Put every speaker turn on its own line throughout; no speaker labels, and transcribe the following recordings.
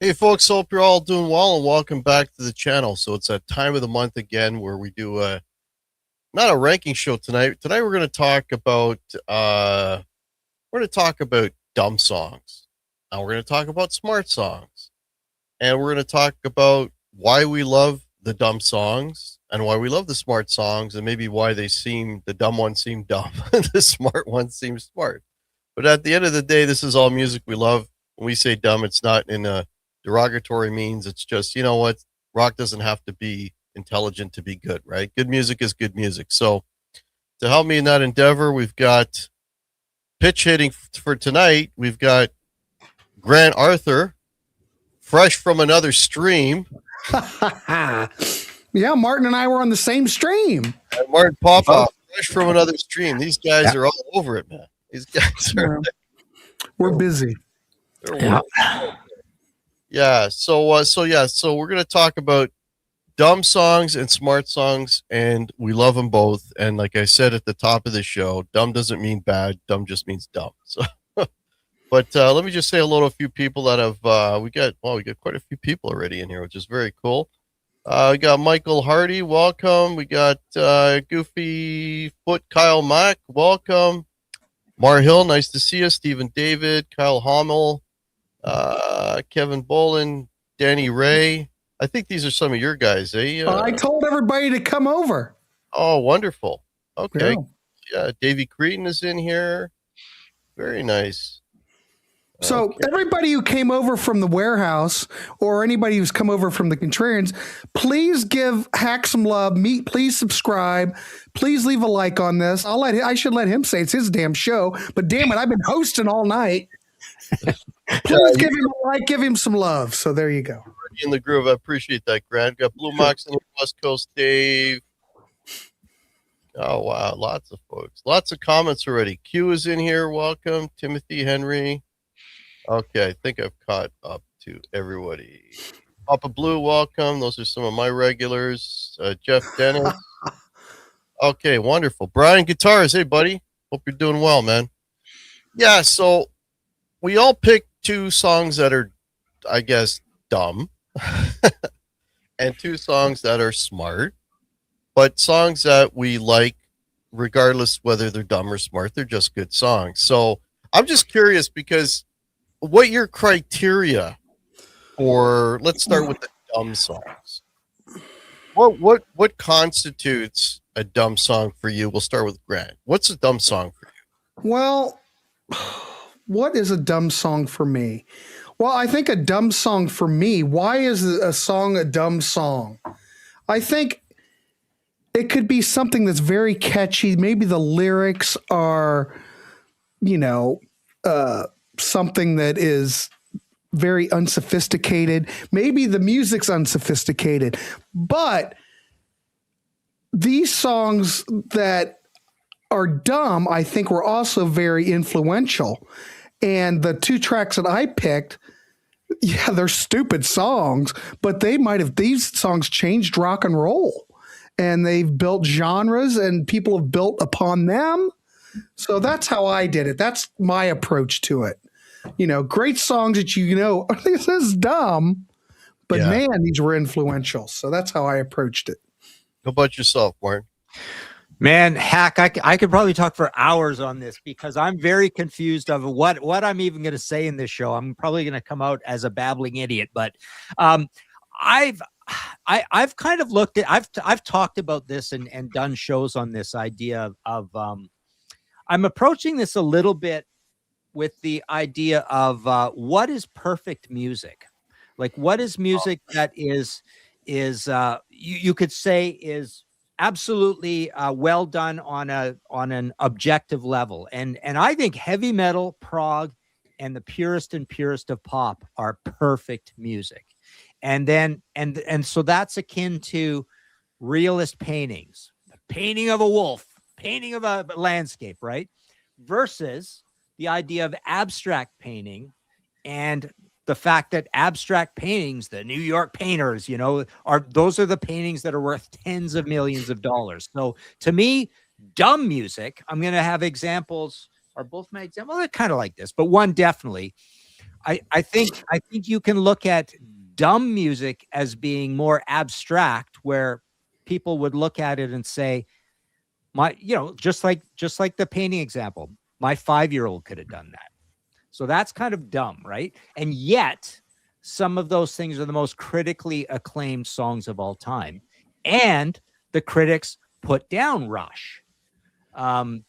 Hey folks, hope you're all doing well and welcome back to the channel. So it's that time of the month again where we do not a ranking show tonight. Tonight we're going to talk about dumb songs. Now we're going to talk about smart songs. And we're going to talk about why we love the dumb songs and why we love the smart songs and maybe why the dumb ones seem dumb and the smart ones seem smart. But at the end of the day, this is all music we love. When we say dumb, it's not in a derogatory means. It's just, you know what, rock doesn't have to be intelligent to be good, right? Good music is good music. So to help me in that endeavor, we've got pitch hitting for tonight. We've got Grant Arthur, fresh from another stream.
Yeah, Martin and I were on the same stream.
And Martin Popoff, fresh from another stream. These guys are all over it, man. These guys are
we're busy.
So we're going to talk about dumb songs and smart songs, and we love them both. And like I said at the top of the show, dumb doesn't mean bad. Dumb just means dumb. So, but let me just say hello to a few people that have, we got quite a few people already in here, which is very cool. We got Michael Hardy, welcome. We got Goofy Foot Kyle Mack, welcome. Mar Hill, nice to see you. Stephen David, Kyle Hommel, Kevin Bolin, Danny Ray. I think these are some of your guys, eh?
I told everybody to come over.
Oh, wonderful. Okay. Yeah, Davey Cretan is in here. Very nice.
So everybody who came over from the warehouse or anybody who's come over from the Contrarians, please give Hack some love. Please subscribe. Please leave a like on this. I should let him say it's his damn show, but damn it, I've been hosting all night. Please give him a like, give him some love. So there you go.
In the groove, I appreciate that, Grant. Got Blue Mox in the West Coast, Dave. Oh wow, lots of folks, lots of comments already. Q is in here. Welcome, Timothy Henry. Okay, I think I've caught up to everybody. Papa Blue, welcome. Those are some of my regulars. Jeff Dennis. Okay, wonderful. Brian Guitars, hey buddy. Hope you're doing well, man. Yeah, so we all picked two songs that are, I guess, dumb, and two songs that are smart, but songs that we like, regardless whether they're dumb or smart, they're just good songs. So I'm just curious because what your criteria for, let's start with the dumb songs. What constitutes a dumb song for you? We'll start with Grant. What's a dumb song for you?
Well, what is a dumb song for me? Well, I think a dumb song for me, why is a song a dumb song? I think it could be something that's very catchy. Maybe the lyrics are, something that is very unsophisticated. Maybe the music's unsophisticated, but these songs that are dumb, I think, were also very influential. And the two tracks that I picked, yeah, they're stupid songs, but these songs changed rock and roll, and they've built genres and people have built upon them. So that's how I did it. That's my approach to it. Great songs that this is dumb, but man, these were influential. So that's how I approached it.
How about yourself, Martin?
Man, Hack, I could probably talk for hours on this because I'm very confused of what I'm even going to say in this show. I'm probably going to come out as a babbling idiot, but I've kind of looked at, I've talked about this and done shows on this idea of I'm approaching this a little bit with the idea of what is perfect music? Like, what is music that is you could say is absolutely well done on an objective level. And I think heavy metal, prog, and the purest of pop are perfect music. And then and so that's akin to realist paintings, the painting of a wolf, painting of a landscape, right? Versus the idea of abstract painting and the fact that abstract paintings, the New York painters, those are the paintings that are worth tens of millions of dollars. So to me, dumb music, I'm going to have examples. Are both my examples? They're kind of like this, but one definitely. I think you can look at dumb music as being more abstract, where people would look at it and say, just like the painting example, my 5-year-old could have done that. So that's kind of dumb, right? And yet some of those things are the most critically acclaimed songs of all time. And the critics put down Rush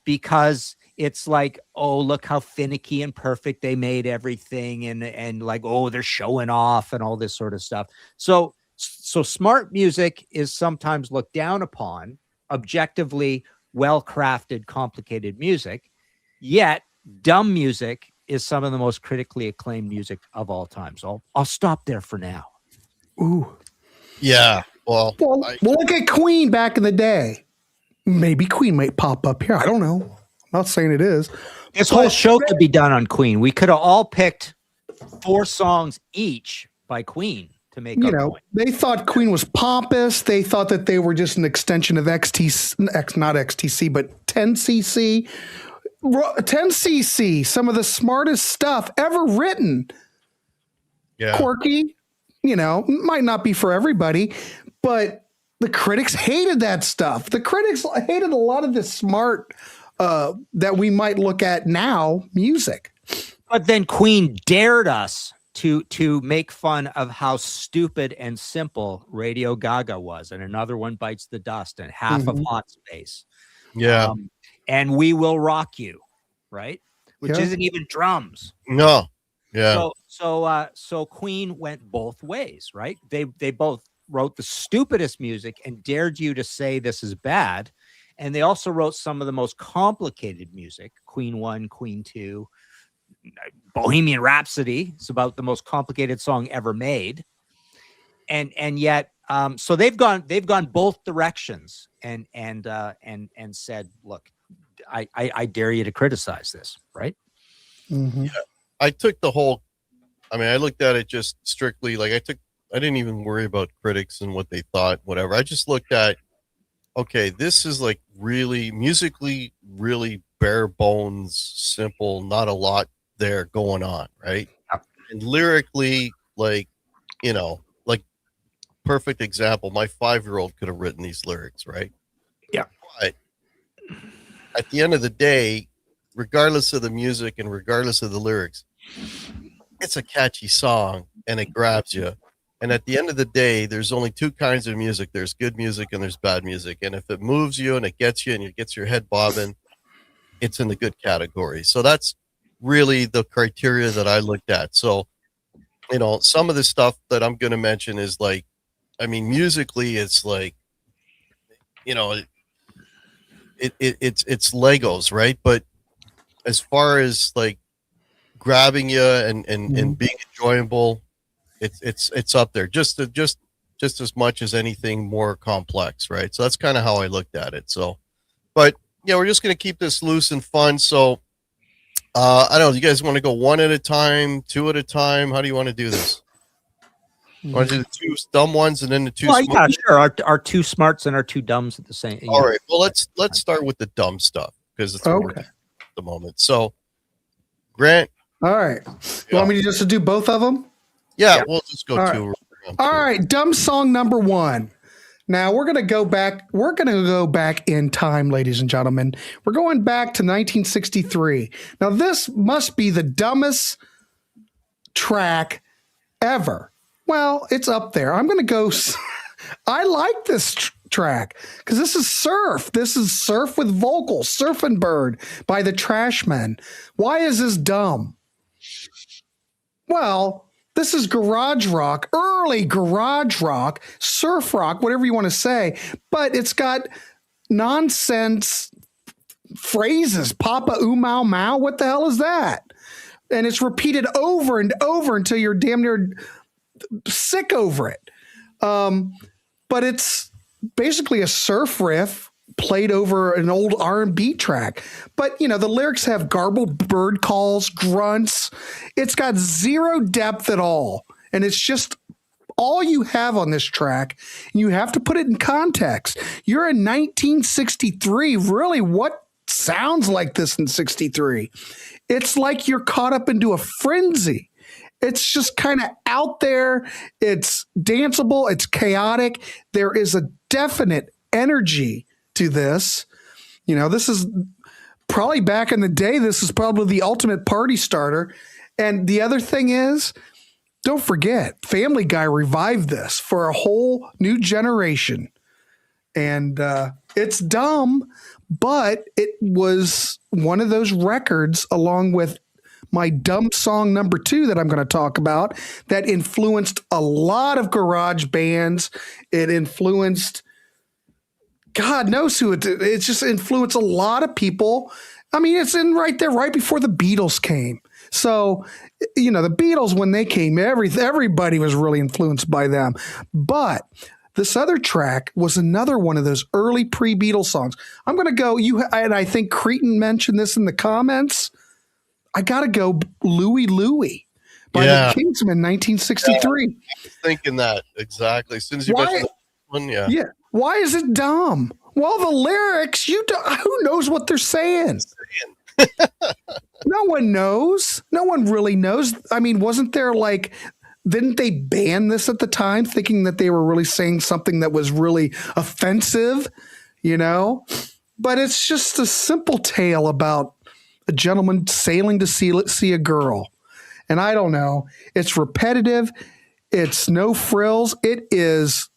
because it's like, oh, look how finicky and perfect they made everything. And like, oh, they're showing off and all this sort of stuff. So smart music is sometimes looked down upon, objectively well-crafted, complicated music, yet dumb music is some of the most critically acclaimed music of all time. So I'll stop there for now.
Ooh.
Yeah. Well,
look at Queen back in the day. Maybe Queen might pop up here. I don't know. I'm not saying it is.
This whole show could be done on Queen. We could have all picked 4 songs each by Queen to make our point.
They thought Queen was pompous. They thought that they were just an extension of not XTC, but 10cc. 10cc, some of the smartest stuff ever written.
Yeah.
Quirky, might not be for everybody, but the critics hated that stuff. The critics hated a lot of the smart that we might look at now music.
But then Queen dared us to make fun of how stupid and simple Radio Gaga was, and Another One Bites the Dust, and half of Hot Space.
Yeah.
And We Will Rock You, right? Which isn't even drums.
No. Yeah.
So Queen went both ways, right? They both wrote the stupidest music and dared you to say this is bad. And they also wrote some of the most complicated music. Queen 1, Queen 2, Bohemian Rhapsody is about the most complicated song ever made. And yet, so they've gone both directions and said, look, I dare you to criticize this, right?
Mm-hmm.
Yeah. I took the whole, I looked at it just strictly like I didn't even worry about critics and what they thought, whatever. I just looked at, okay, this is like really musically, really bare bones, simple, not a lot there going on, right? And lyrically, like perfect example, my 5-year-old could have written these lyrics, right?
Yeah.
But at the end of the day, regardless of the music and regardless of the lyrics, it's a catchy song and it grabs you. And at the end of the day, there's only 2 kinds of music. There's good music and there's bad music. And if it moves you and it gets you and it gets your head bobbing, it's in the good category. So that's really the criteria that I looked at. So, some of the stuff that I'm going to mention is like, musically, it's like, it's Legos, right? But as far as like grabbing you and being enjoyable, it's up there just as much as anything more complex, right? So that's kind of how I looked at it. So, but we're just going to keep this loose and fun. So, I don't know. You guys want to go 1 at a time, 2 at a time? How do you want to do this? Want to do the 2 dumb ones and then the 2
smart?
Yeah,
sure. Our 2 smarts and our 2 dumbs at the same.
All right. Well, let's start with the dumb stuff because it's
okay
at the moment. So, Grant.
All right. You want me to just do both of them?
Yeah. We'll just go
all
2.
Right. All right. Dumb song number 1. Now we're going to go back. We're going to go back in time, ladies and gentlemen. We're going back to 1963. Now this must be the dumbest track ever. Well, it's up there. I'm going to go. I like this track because this is surf. This is surf with vocals, Surfing Bird by the Trashmen. Why is this dumb? Well, This is garage rock, early garage rock, surf rock, whatever you want to say, but it's got nonsense phrases. Papa ooh mau mau. What the hell is that? And it's repeated over and over until you're damn near sick over it. But it's basically a surf riff played over an old R&B track. But, the lyrics have garbled bird calls, grunts. It's got zero depth at all. And it's just all you have on this track. And you have to put it in context. You're in 1963. Really, what sounds like this in 63? It's like you're caught up into a frenzy. It's just kind of out there. It's danceable. It's chaotic. There is a definite energy to this. This is probably back in the day. This is probably the ultimate party starter. And the other thing is, don't forget, Family Guy revived this for a whole new generation. And it's dumb, but it was one of those records, along with my dumb song number 2 that I'm going to talk about, that influenced a lot of garage bands. It influenced God knows who it's just influenced a lot of people. I mean, it's in right there, right before the Beatles came. So, the Beatles, when they came, everybody was really influenced by them. But this other track was another one of those early pre-Beatles songs. I'm going to go, and I think Cretan mentioned this in the comments. I got to go Louie Louie by the Kingsmen, 1963.
Yeah, I was thinking that exactly. As soon as you mentioned that one,
yeah. Why is it dumb? Well, the lyrics, who knows what they're saying? No one knows. No one really knows. I mean, wasn't there didn't they ban this at the time, thinking that they were really saying something that was really offensive, But it's just a simple tale about a gentleman sailing to see a girl. And I don't know. It's repetitive. It's no frills. It is.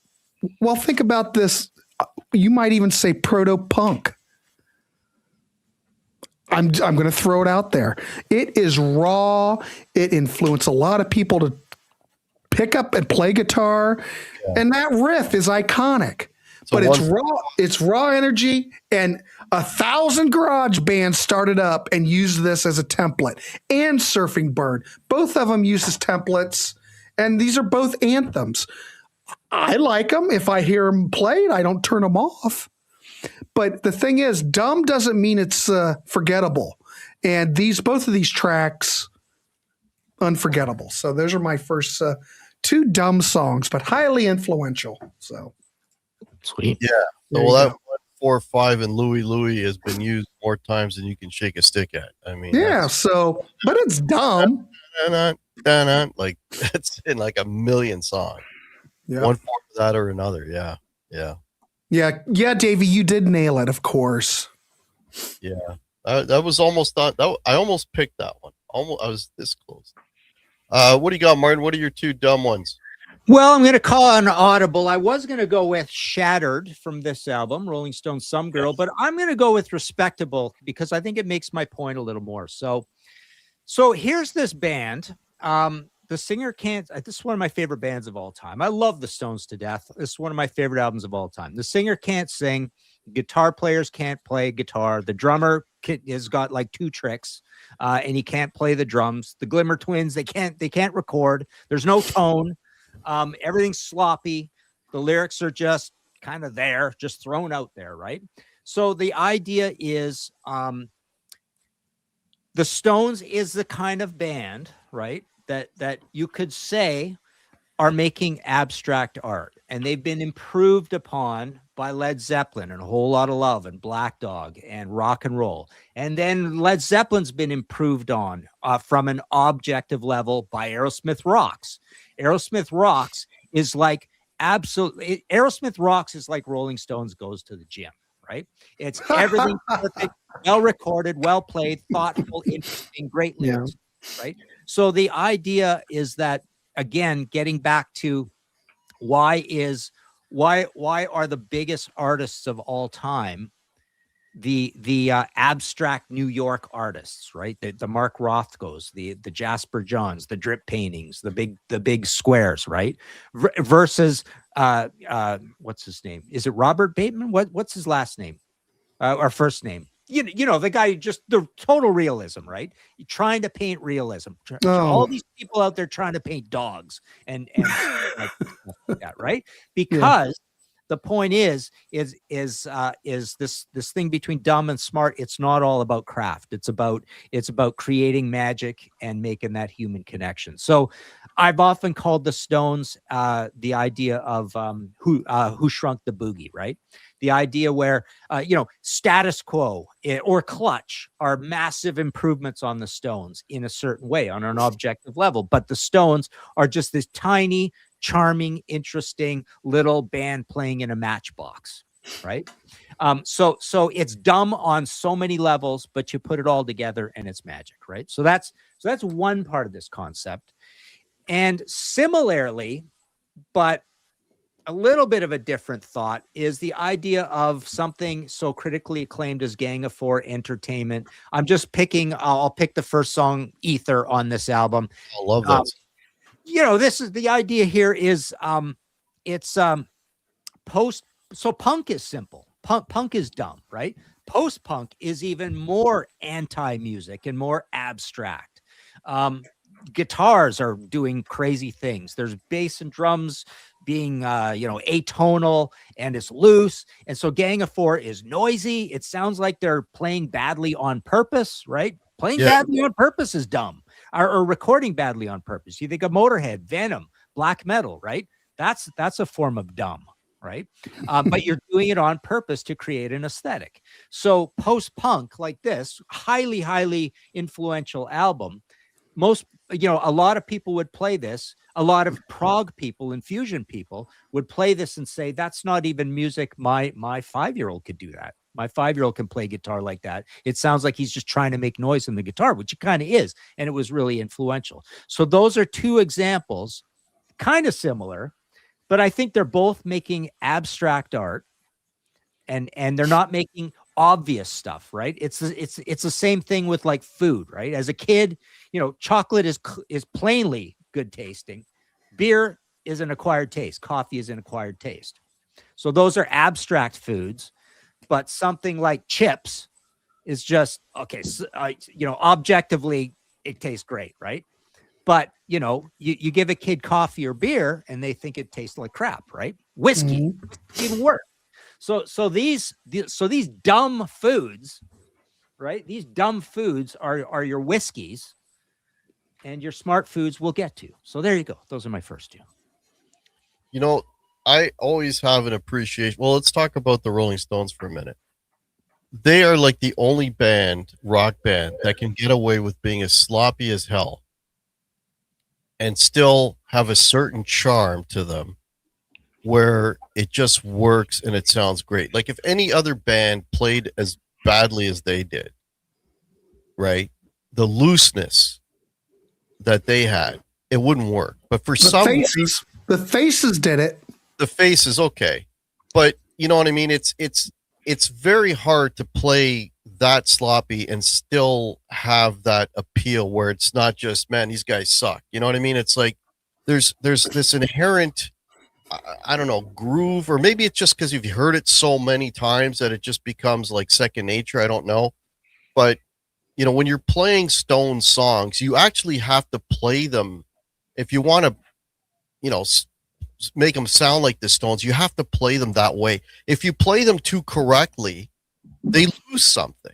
Well, think about this. You might even say proto-punk. I'm going to throw it out there. It is raw. It influenced a lot of people to pick up and play guitar. Yeah. And that riff is iconic. So but it's raw. It's raw energy. And 1,000 garage bands started up and used this as a template. And Surfing Bird. Both of them use as templates. And these are both anthems. I like them. If I hear them played, I don't turn them off. But the thing is, dumb doesn't mean it's forgettable. And both of these tracks, unforgettable. So those are my first 2 dumb songs, but highly influential. So
sweet.
Yeah. So, well, that 1, 4, 5 and Louie Louie has been used more times than you can shake a stick at. I mean,
yeah. So, but it's dumb.
Like it's in like a million songs. Yeah. One form of that or another. Yeah. Yeah.
Yeah, Davey, you did nail it, of course.
Yeah. That was almost I almost picked that one. I was this close. What do you got, Martin? What are your 2 dumb ones?
Well, I'm going to call on audible. I was going to go with Shattered from this album, Rolling Stone's Some Girl, but I'm going to go with Respectable because I think it makes my point a little more. So here's this band. The singer can't. This is one of my favorite bands of all time. I love the Stones to death. This is one of my favorite albums of all time. The singer can't sing. Guitar players can't play guitar. The drummer has got like 2 tricks, and he can't play the drums. The Glimmer Twins, they can't record. There's no tone. Everything's sloppy. The lyrics are just kind of there, just thrown out there, right? So the idea is, the Stones is the kind of band, right, that you could say are making abstract art, and they've been improved upon by Led Zeppelin and A Whole Lot of Love and Black Dog and rock and roll. And then Led Zeppelin's been improved on from an objective level by Aerosmith Rocks. Aerosmith Rocks is like Aerosmith Rocks is like Rolling Stones goes to the gym, right? It's everything perfect, well recorded, well played, thoughtful, interesting, great lyrics, right? So the idea is that, again, getting back to why are the biggest artists of all time the abstract New York artists, right? The Mark Rothkos, the Jasper Johns, the drip paintings, the big squares, right? Versus what's his name? Is it Robert Bateman? What's his last name? Or first name? You know, the guy, just the total realism, right? You're trying to paint realism. All these people out there trying to paint dogs and like that, right? Because the point is this thing between dumb and smart. It's not all about craft. It's about creating magic and making that human connection. So I've often called the Stones the idea of Who Shrunk the Boogie, right? The idea where, Status Quo or Clutch are massive improvements on the Stones in a certain way on an objective level. But the Stones are just this tiny, charming, interesting little band playing in a matchbox, right? So it's dumb on so many levels, but you put it all together and it's magic, right? So that's one part of this concept. And similarly, but a little bit of a different thought, is the idea of something so critically acclaimed as Gang of Four Entertainment. I'll pick the first song, Ether, on this album.
I love that.
This is the idea here is it's post. So punk is simple. Punk is dumb, right? Post-punk is even more anti-music and more abstract. Guitars are doing crazy things. There's bass and drums being atonal, and it's loose. And so Gang of Four is noisy. It sounds like they're playing badly on purpose, right? Playing badly on purpose is dumb. Or recording badly on purpose. You think of Motorhead, Venom, black metal, right? That's a form of dumb, right? But you're doing it on purpose to create an aesthetic. So post-punk like this, highly, highly influential album, a lot of people would play this. A lot of prog people and fusion people would play this and say, that's not even music. My 5-year-old could do that. My 5-year-old can play guitar like that. It sounds like he's just trying to make noise in the guitar, which it kind of is. And it was really influential. So those are two examples, kind of similar, but I think they're both making abstract art, and they're not making obvious stuff, right? It's the same thing with like food, right? As a kid, chocolate is plainly good tasting. Beer is an acquired taste. Coffee is an acquired taste. So those are abstract foods, but something like chips is just, okay, so, objectively it tastes great, right? But, you give a kid coffee or beer and they think it tastes like crap, right? Whiskey, even worse. So these dumb foods, right? These dumb foods are your whiskeys, and your smart foods we'll get to. So there you go. Those are my first two.
I always have an appreciation. Well, let's talk about the Rolling Stones for a minute. They are like the only rock band, that can get away with being as sloppy as hell and still have a certain charm to them where it just works and it sounds great. Like if any other band played as badly as they did, right? The looseness that they had, it wouldn't work. But for
the Faces did it.
The Faces, okay. But you know what I mean? It's very hard to play that sloppy and still have that appeal where it's not just, man, these guys suck. You know what I mean? It's like there's this inherent, I don't know, groove, or maybe it's just because you've heard it so many times that it just becomes like second nature. I don't know. But, when you're playing Stone songs, you actually have to play them. If you want to, make them sound like the Stones, you have to play them that way. If you play them too correctly, they lose something.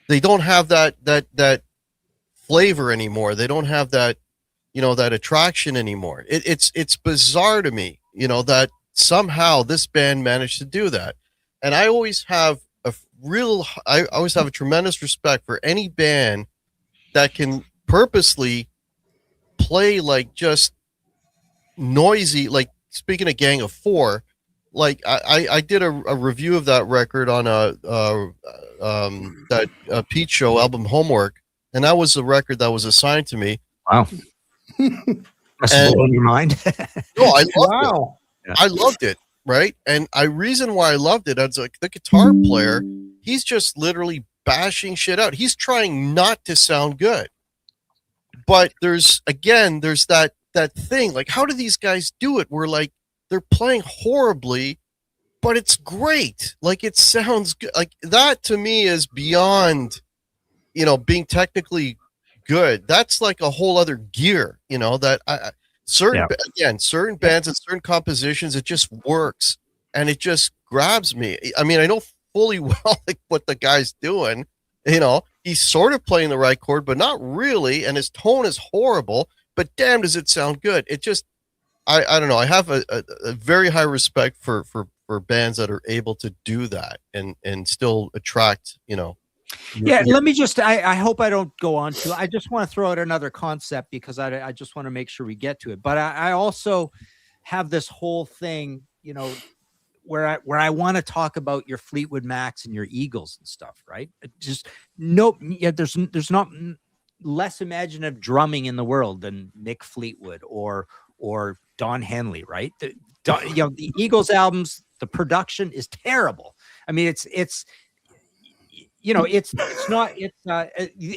They don't have that flavor anymore. They don't have that, that attraction anymore. It's bizarre to me, that somehow this band managed to do that. And I always have a tremendous respect for any band that can purposely play like just noisy, like speaking of Gang of Four, like I did a review of that record on that Pete Show album Homework, and that was the record that was assigned to me.
Wow. Must have blown your mind.
No, I loved it. I loved it, right? And reason why I loved it, as like the guitar player, he's just literally bashing shit out. He's trying not to sound good. But there's that thing, like, how do these guys do it? Where like they're playing horribly, but it's great. Like, it sounds good. Like, that to me is beyond, being technically good. That's like a whole other gear, that certain bands and certain compositions, it just works and it just grabs me. I mean, I know fully well like what the guy's doing. He's sort of playing the right chord, but not really, and his tone is horrible, but damn, does it sound good. It just, I don't know. I have a very high respect for bands that are able to do that and still attract,
let me just, I hope I don't go on to, I just want to throw out another concept because I just want to make sure we get to it. But I also have this whole thing, where I want to talk about your Fleetwood Macs and your Eagles and stuff, right? Just there's not less imaginative drumming in the world than Mick Fleetwood or Don Henley, right? The Eagles albums, the production is terrible. I mean, it's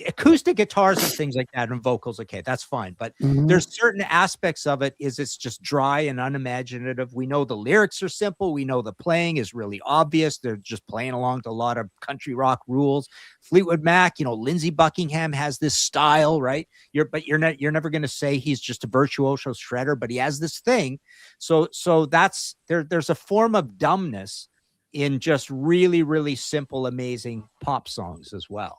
acoustic guitars and things like that and vocals. Okay, that's fine. But there's certain aspects of it it's just dry and unimaginative. We know the lyrics are simple. We know the playing is really obvious. They're just playing along to a lot of country rock rules. Fleetwood Mac, Lindsey Buckingham has this style, right? You're never going to say he's just a virtuoso shredder, but he has this thing. So that's there's a form of dumbness in just really, really simple, amazing pop songs as well.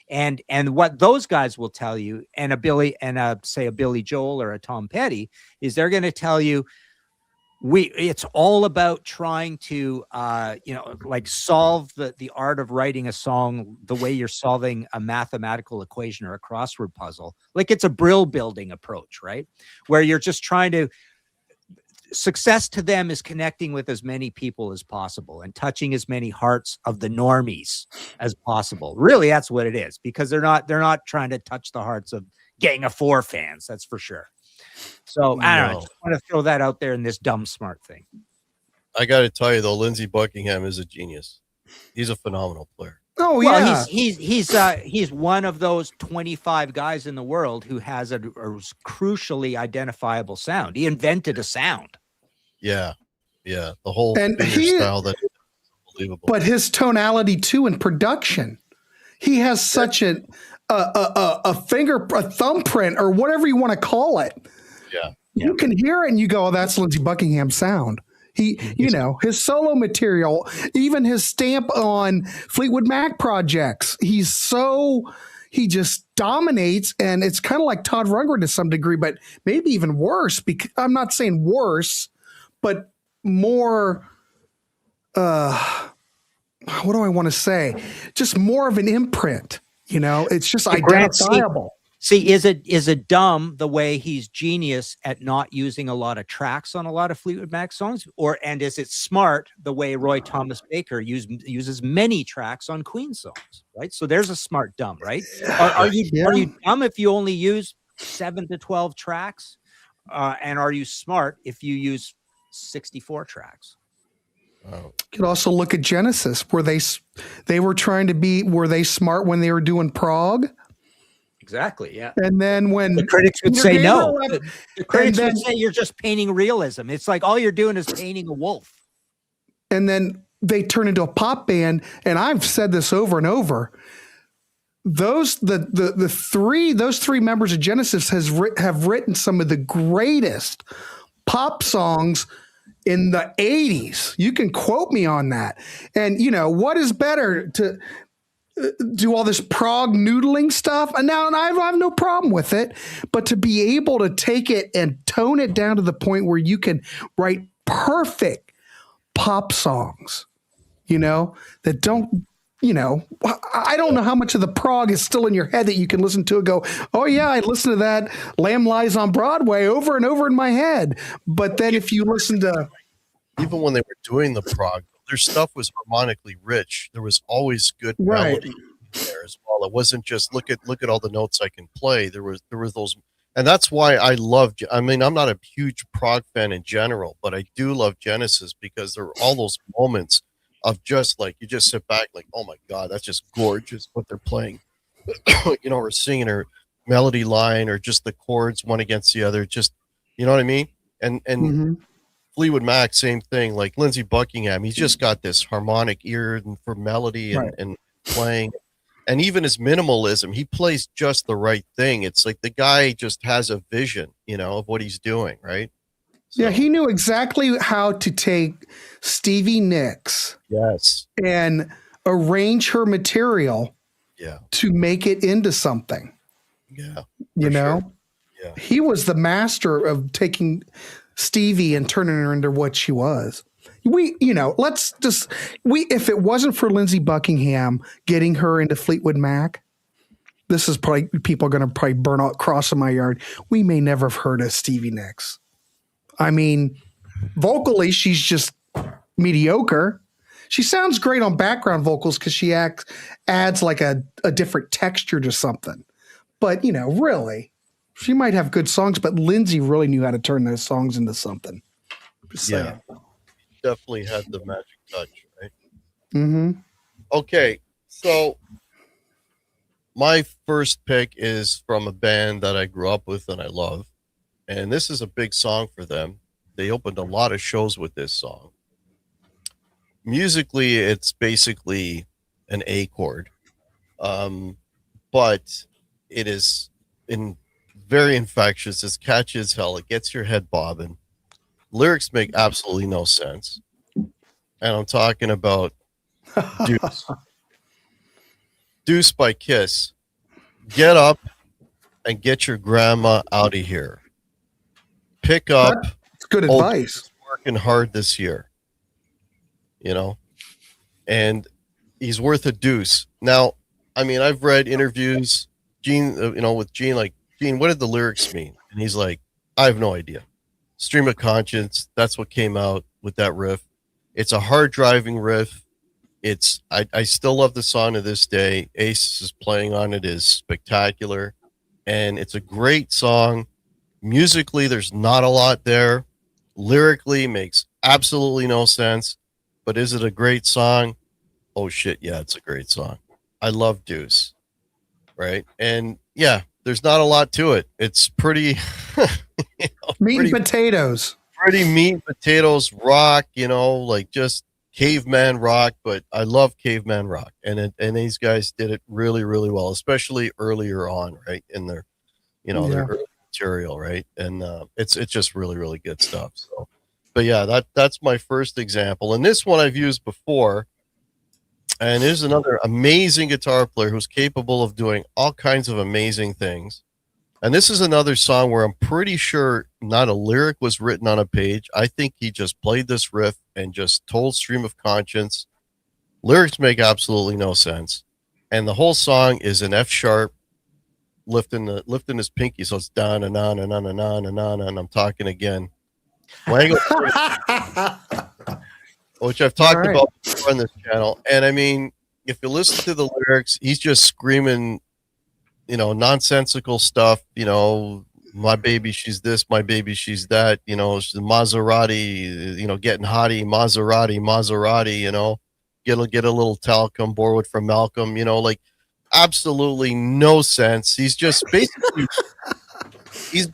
And what those guys will tell you, and a Billy Joel or a Tom Petty, is they're going to tell you it's all about trying to solve the art of writing a song the way you're solving a mathematical equation or a crossword puzzle. Like, it's a Brill building approach, right? Where you're just trying to, success to them is connecting with as many people as possible and touching as many hearts of the normies as possible. Really, that's what it is, because they're not trying to touch the hearts of Gang of Four fans. That's for sure. So I don't know. I just want to throw that out there in this dumb smart thing.
I got to tell you though, Lindsey Buckingham is a genius. He's a phenomenal player.
Oh yeah,
he's one of those 25 guys in the world who has a crucially identifiable sound. He invented a sound.
Yeah, the whole style that is unbelievable.
But his tonality too in production, he has such a thumbprint or whatever you want to call it.
Yeah,
you can hear it and you go, "Oh, that's Lindsey Buckingham's sound." His solo material, even his stamp on Fleetwood Mac projects, he just dominates, and it's kind of like Todd Rundgren to some degree, but maybe even worse, because I'm not saying worse, but more, what do I want to say? Just more of an imprint, it's just identifiable.
See, is it dumb the way he's genius at not using a lot of tracks on a lot of Fleetwood Mac songs, and is it smart the way Roy Thomas Baker uses many tracks on Queen songs? Right. So there's a smart dumb, right? Are you dumb if you only use 7 to 12 tracks, and are you smart if you use 64 tracks?
You could also look at Genesis, where they were trying to be. Were they smart when they were doing Prog?
Exactly. Yeah.
And then when
the critics would say no, the critics would say you're just painting realism. It's like all you're doing is painting a wolf.
And then they turn into a pop band. And I've said this over and over. Those three members of Genesis have written some of the greatest pop songs in the 80s. You can quote me on that. And what is better to do all this prog noodling stuff? And now I have no problem with it, but to be able to take it and tone it down to the point where you can write perfect pop songs, that don't, I don't know how much of the prog is still in your head that you can listen to and go, oh yeah, I listened to that Lamb Lies on Broadway over and over in my head. But then if you listen to,
even when they were doing the prog, their stuff was harmonically rich. There was always good melody there as well. It wasn't just look at all the notes I can play. There was those, and that's why I loved. I mean, I'm not a huge prog fan in general, but I do love Genesis because there were all those moments of just like, you just sit back like, oh my God, that's just gorgeous what they're playing. Or singing or melody line or just the chords one against the other. Just, you know what I mean? And
Mm-hmm.
Fleetwood Mac, same thing. Like Lindsey Buckingham, he's just got this harmonic ear and for melody
Right.
and playing. And even his minimalism, he plays just the right thing. It's like the guy just has a vision, of what he's doing, right?
Yeah, he knew exactly how to take Stevie Nicks
Yes.
and arrange her material to make it into something.
Yeah.
You know?
Sure. Yeah.
He was the master of taking Stevie and turning her into what she was. If it wasn't for Lindsey Buckingham getting her into Fleetwood Mac, this is probably, people are going to probably burn out cross in my yard. We may never have heard of Stevie Nicks. I mean, vocally, she's just mediocre. She sounds great on background vocals because she adds like a different texture to something. But, really, she might have good songs, but Lindsay really knew how to turn those songs into something. Just saying.
Definitely had the magic touch, right?
Mm-hmm.
Okay, so my first pick is from a band that I grew up with and I love. And this is a big song for them. They opened a lot of shows with this song. Musically, it's basically an A chord. But it is very infectious. It's catchy as hell. It gets your head bobbing. Lyrics make absolutely no sense. And I'm talking about Deuce. Deuce by Kiss. Get up and get your grandma out of here. Pick up.
That's good advice.
Working hard this year. And he's worth a deuce. Now, I mean, I've read interviews, Gene, with Gene, like, Gene, what did the lyrics mean? And he's like, I have no idea. Stream of conscience. That's what came out with that riff. It's a hard driving riff. I still love the song to this day. Ace's playing on it is spectacular. And it's a great song. Musically, there's not a lot there. Lyrically, makes absolutely no sense. But is it a great song? Oh shit, yeah, it's a great song. I love Deuce. Right? And yeah, there's not a lot to it. It's pretty
meat and potatoes.
Pretty meat and potatoes rock, like just caveman rock, but I love caveman rock. And these guys did it really, really well, especially earlier on, right? In their their early material, right? And it's just really, really good stuff. So but yeah, that's my first example. And this one I've used before. And there's another amazing guitar player who's capable of doing all kinds of amazing things. And this is another song where I'm pretty sure not a lyric was written on a page. I think he just played this riff and just told stream of conscience. Lyrics make absolutely no sense. And the whole song is an F sharp lifting his pinky. So it's down and on and on and on and on. And I'm talking again. Which I've talked about before on this channel. And I mean, if you listen to the lyrics, he's just screaming, nonsensical stuff, my baby, she's this, my baby, she's that, she's the Maserati, getting hottie, Maserati, get a little talcum, Borwood from Malcolm, like absolutely no sense. He's just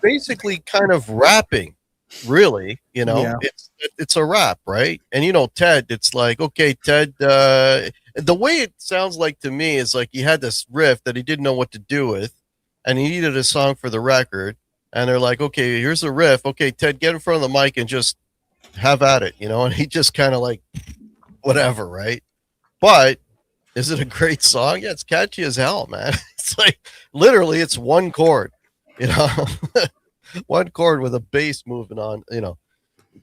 basically kind of rapping. Really, it's a rap, right? And Ted, it's like, okay, Ted, the way it sounds like to me is like he had this riff that he didn't know what to do with, and he needed a song for the record, and they're like, okay, here's the riff, okay, Ted, get in front of the mic and just have at it, and he just kind of like whatever, right? But is it a great song? Yeah, it's catchy as hell, man. It's like literally it's one chord, one chord with a bass moving on,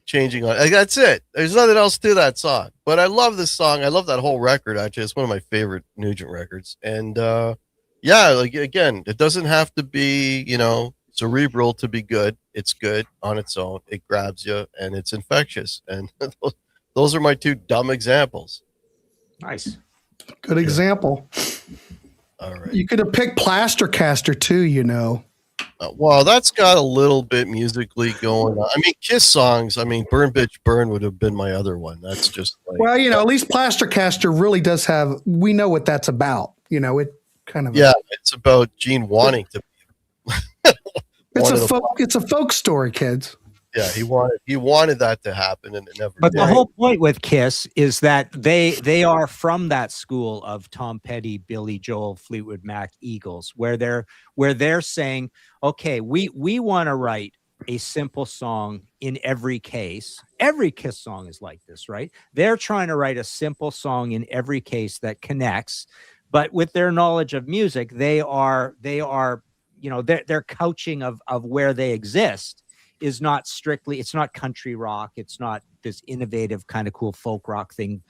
changing on. Like, that's it. There's nothing else to that song. But I love this song. I love that whole record. Actually, it's one of my favorite Nugent records. And like again, it doesn't have to be, cerebral to be good. It's good on its own. It grabs you, and it's infectious. And those are my two dumb examples.
Nice,
good example.
All right.
You could have picked Plaster Caster too,
Well, that's got a little bit musically going on. I mean, Kiss songs. I mean, "Burn Bitch Burn" would have been my other one. That's just like,
Well, at least Plastercaster really does have. We know what that's about. It kind of.
yeah, it's about Gene wanting to.
It's a folk story, kids.
Yeah, he wanted that to happen, and it never.
But
did.
the whole point with Kiss is that they are from that school of Tom Petty, Billy Joel, Fleetwood Mac, Eagles, where they're saying, okay, we want to write a simple song in every case. Every Kiss song is like this, right? They're trying to write a simple song in every case that connects, but with their knowledge of music, they are their couching of where they exist is not strictly, it's not country rock. It's not this innovative kind of cool folk rock thing.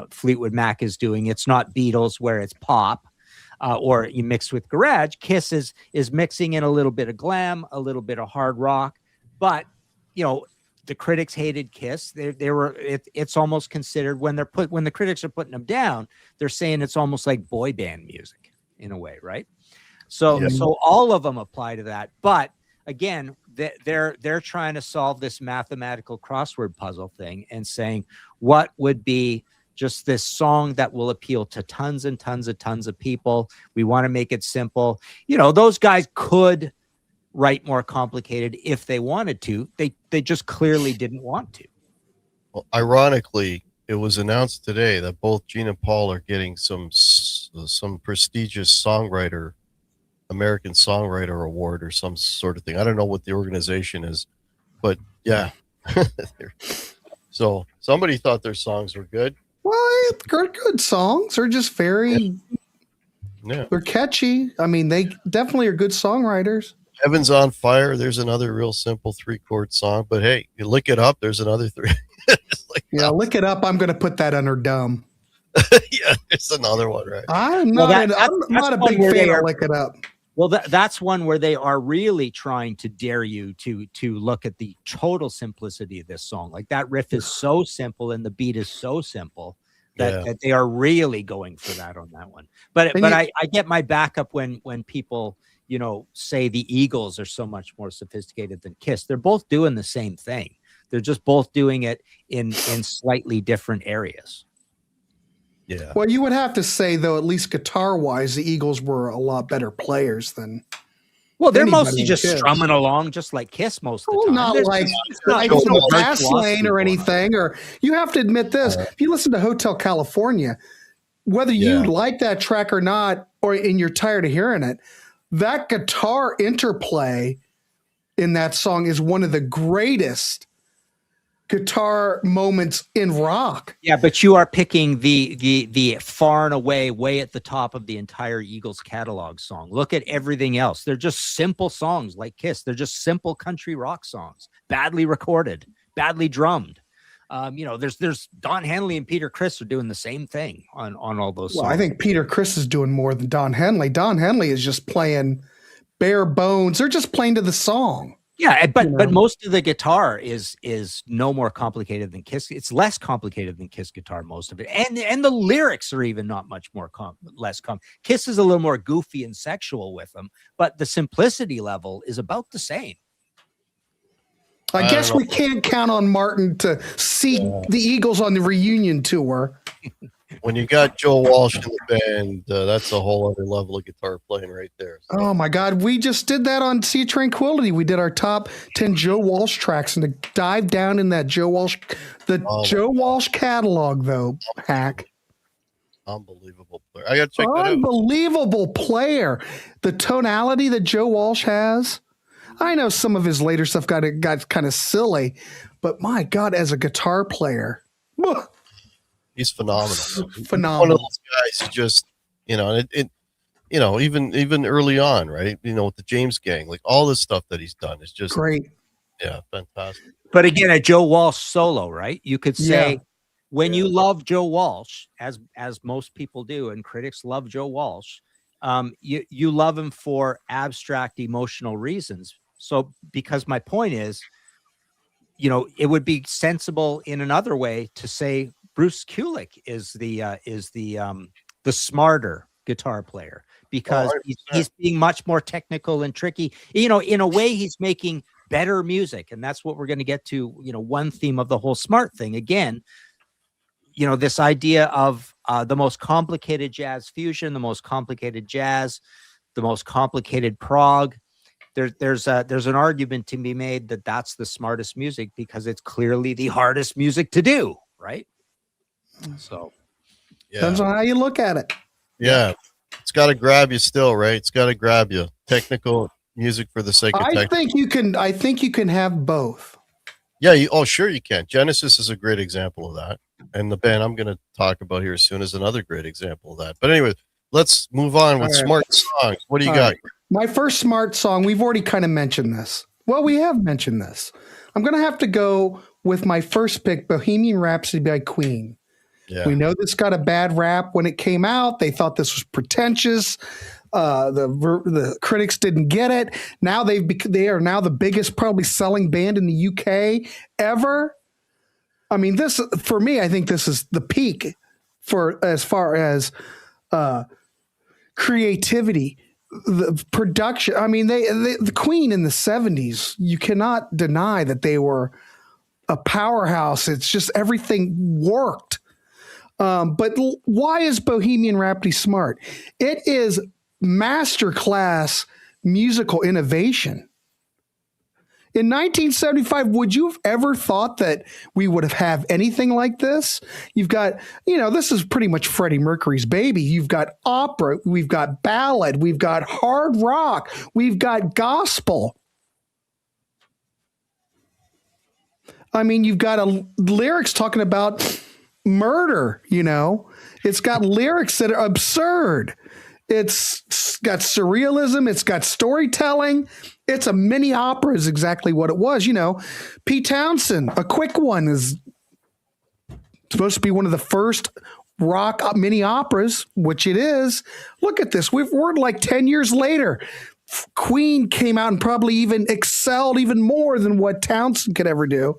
Fleetwood Mac is doing. It's not Beatles where it's pop or you mix with garage. Kiss is mixing in a little bit of glam, a little bit of hard rock. But, the critics hated Kiss. It's almost considered when the critics are putting them down, they're saying it's almost like boy band music in a way. Right. So all of them apply to that. But again, they're trying to solve this mathematical crossword puzzle thing and saying what would be just this song that will appeal to tons and tons of people. We want to make it simple. Those guys could write more complicated if they wanted to. They just clearly didn't want to.
Well, ironically, it was announced today that both Gene and Paul are getting some prestigious American Songwriter Award or some sort of thing. I don't know what the organization is, but yeah. So somebody thought their songs were good.
Well, they're good songs. They're just very, they're catchy. I mean, they definitely are good songwriters.
Heaven's on Fire. There's another real simple 3-chord song, but hey, you look it up. There's another 3.
Look it up. I'm going to put that under dumb.
Yeah, it's another one, right?
I'm not a big fan of Look It Up.
Well, that's one where they are really trying to dare you to look at the total simplicity of this song. Like that riff is so simple and the beat is so simple that they are really going for that on that one. But I get my backup when people, say the Eagles are so much more sophisticated than Kiss. They're both doing the same thing. They're just both doing it in slightly different areas.
Yeah.
Well, you would have to say, though, at least guitar-wise, the Eagles were a lot better players than.
Well, they're mostly just strumming along, just like Kiss most of the time.
Not like Fast Lane or anything. Or you have to admit this: if you listen to Hotel California, whether you like that track or not, and you're tired of hearing it, that guitar interplay in that song is one of the greatest guitar moments in rock.
Yeah, but you are picking the far and away way at the top of the entire Eagles catalog song. Look at everything else. They're just simple songs like Kiss. They're just simple country rock songs, badly recorded, badly drummed. There's Don Henley and Peter Criss are doing the same thing on all those songs.
Well, I think Peter Criss is doing more than Don Henley. Don Henley is just playing bare bones. They're just playing to the song.
Yeah, but most of the guitar is no more complicated than Kiss. It's less complicated than Kiss guitar, most of it, and the lyrics are even not much more less. Kiss is a little more goofy and sexual with them, but the simplicity level is about the same.
I guess we can't count on Martin to see the Eagles on the reunion tour.
When you got Joe Walsh in the band, that's a whole other level of guitar playing right there. So.
Oh my God. We just did that on Sea Tranquility. We did our top 10 Joe Walsh tracks, and to dive down in that Joe Walsh catalog though, Hack.
Unbelievable player. I got to check that out.
Unbelievable player. The tonality that Joe Walsh has. I know some of his later stuff got kind of silly, but my God, as a guitar player,
he's phenomenal.
Phenomenal.
One of those guys who just, even early on, right? With the James Gang, like all this stuff that he's done is just
great.
Yeah, fantastic.
But again, a Joe Walsh solo, right? You could say when you love Joe Walsh, as most people do, and critics love Joe Walsh, you love him for abstract emotional reasons. So, because my point is, it would be sensible in another way to say Bruce Kulick is the smarter guitar player because
Oh,
he's being much more technical and tricky. You know, in a way, he's making better music, and that's what we're going to get to. You know, one theme of the whole smart thing again. You know, this idea of the most complicated jazz fusion, the most complicated jazz, the most complicated prog. There's an argument to be made that that's the smartest music because it's clearly the hardest music to do, right? So,
depends on how you look at it.
Yeah. It's got to grab you still, right? It's got to grab you. Technical music for the sake of
I think you can have both.
Yeah. Sure you can. Genesis is a great example of that. And the band I'm going to talk about here soon is another great example of that. But anyway, let's move on with smart songs. What do you got?
Right. My first smart song, we've already kind of mentioned this. Well, we have mentioned this. I'm going to have to go with my first pick, Bohemian Rhapsody by Queen. Yeah. We know this got a bad rap when it came out. They thought this was pretentious. The critics didn't get it. Now they are now the biggest probably selling band in the UK ever. I mean, this for me, I think this is the peak for as far as creativity, the production. I mean, the Queen in the 70s, you cannot deny that they were a powerhouse. It's just everything worked. But why is Bohemian Rhapsody smart? It is masterclass musical innovation. In 1975, would you have ever thought that we would have anything like this? You've got, this is pretty much Freddie Mercury's baby. You've got opera, we've got ballad, we've got hard rock, we've got gospel. I mean, you've got lyrics talking about murder, It's got lyrics that are absurd. It's got surrealism. It's got storytelling. It's a mini opera is exactly what it was. Pete Townsend, A Quick One, is supposed to be one of the first rock mini operas, which it is. Look at this. We're like 10 years later. Queen came out and probably even excelled even more than what Townsend could ever do.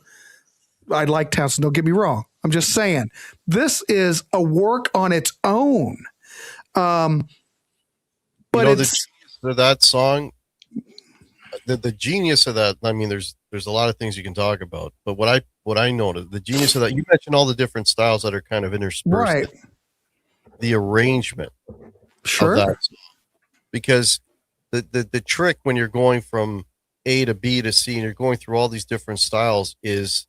I like Townsend, don't get me wrong. I'm just saying, this is a work on its own. But
that song, the genius of that. I mean, there's a lot of things you can talk about, but what I noticed, the genius of that, you mentioned all the different styles that are kind of interspersed.
Right.
The arrangement,
sure,
of that song. Because the trick when you're going from A to B to C and you're going through all these different styles is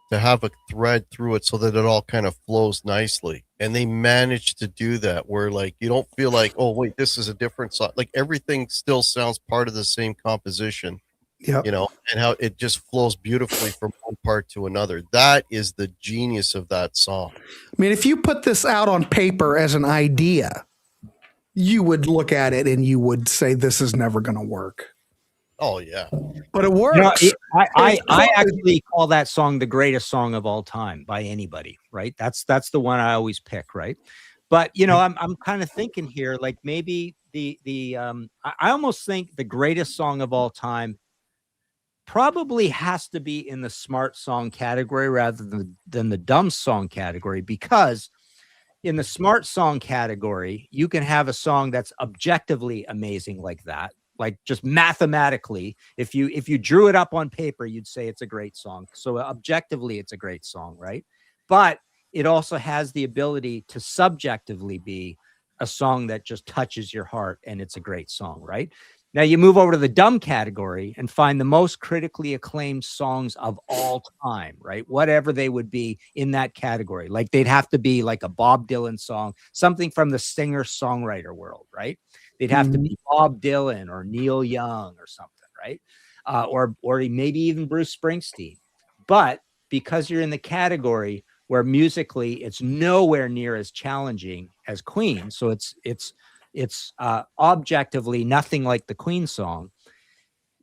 to have a thread through it so that it all kind of flows nicely. And they managed to do that where like you don't feel like, oh wait, this is a different song. Like everything still sounds part of the same composition.
Yeah.
And how it just flows beautifully from one part to another. That is the genius of that song.
I mean, if you put this out on paper as an idea, you would look at it and you would say this is never going to work.
Oh yeah,
but it works.
I actually call that song the greatest song of all time by anybody. Right? That's the one I always pick. Right? But I'm kind of thinking here, like maybe I almost think the greatest song of all time probably has to be in the smart song category rather than the dumb song category, because in the smart song category, you can have a song that's objectively amazing like that. Like just mathematically, if you drew it up on paper, you'd say it's a great song. So objectively, it's a great song, right? But it also has the ability to subjectively be a song that just touches your heart, and it's a great song, right? Now you move over to the dumb category and find the most critically acclaimed songs of all time, right? Whatever they would be in that category. Like they'd have to be like a Bob Dylan song, something from the singer-songwriter world, right? They'd have to be Bob Dylan or Neil Young or something, right? Or maybe even Bruce Springsteen. But because you're in the category where musically it's nowhere near as challenging as Queen, so it's objectively nothing like the Queen song,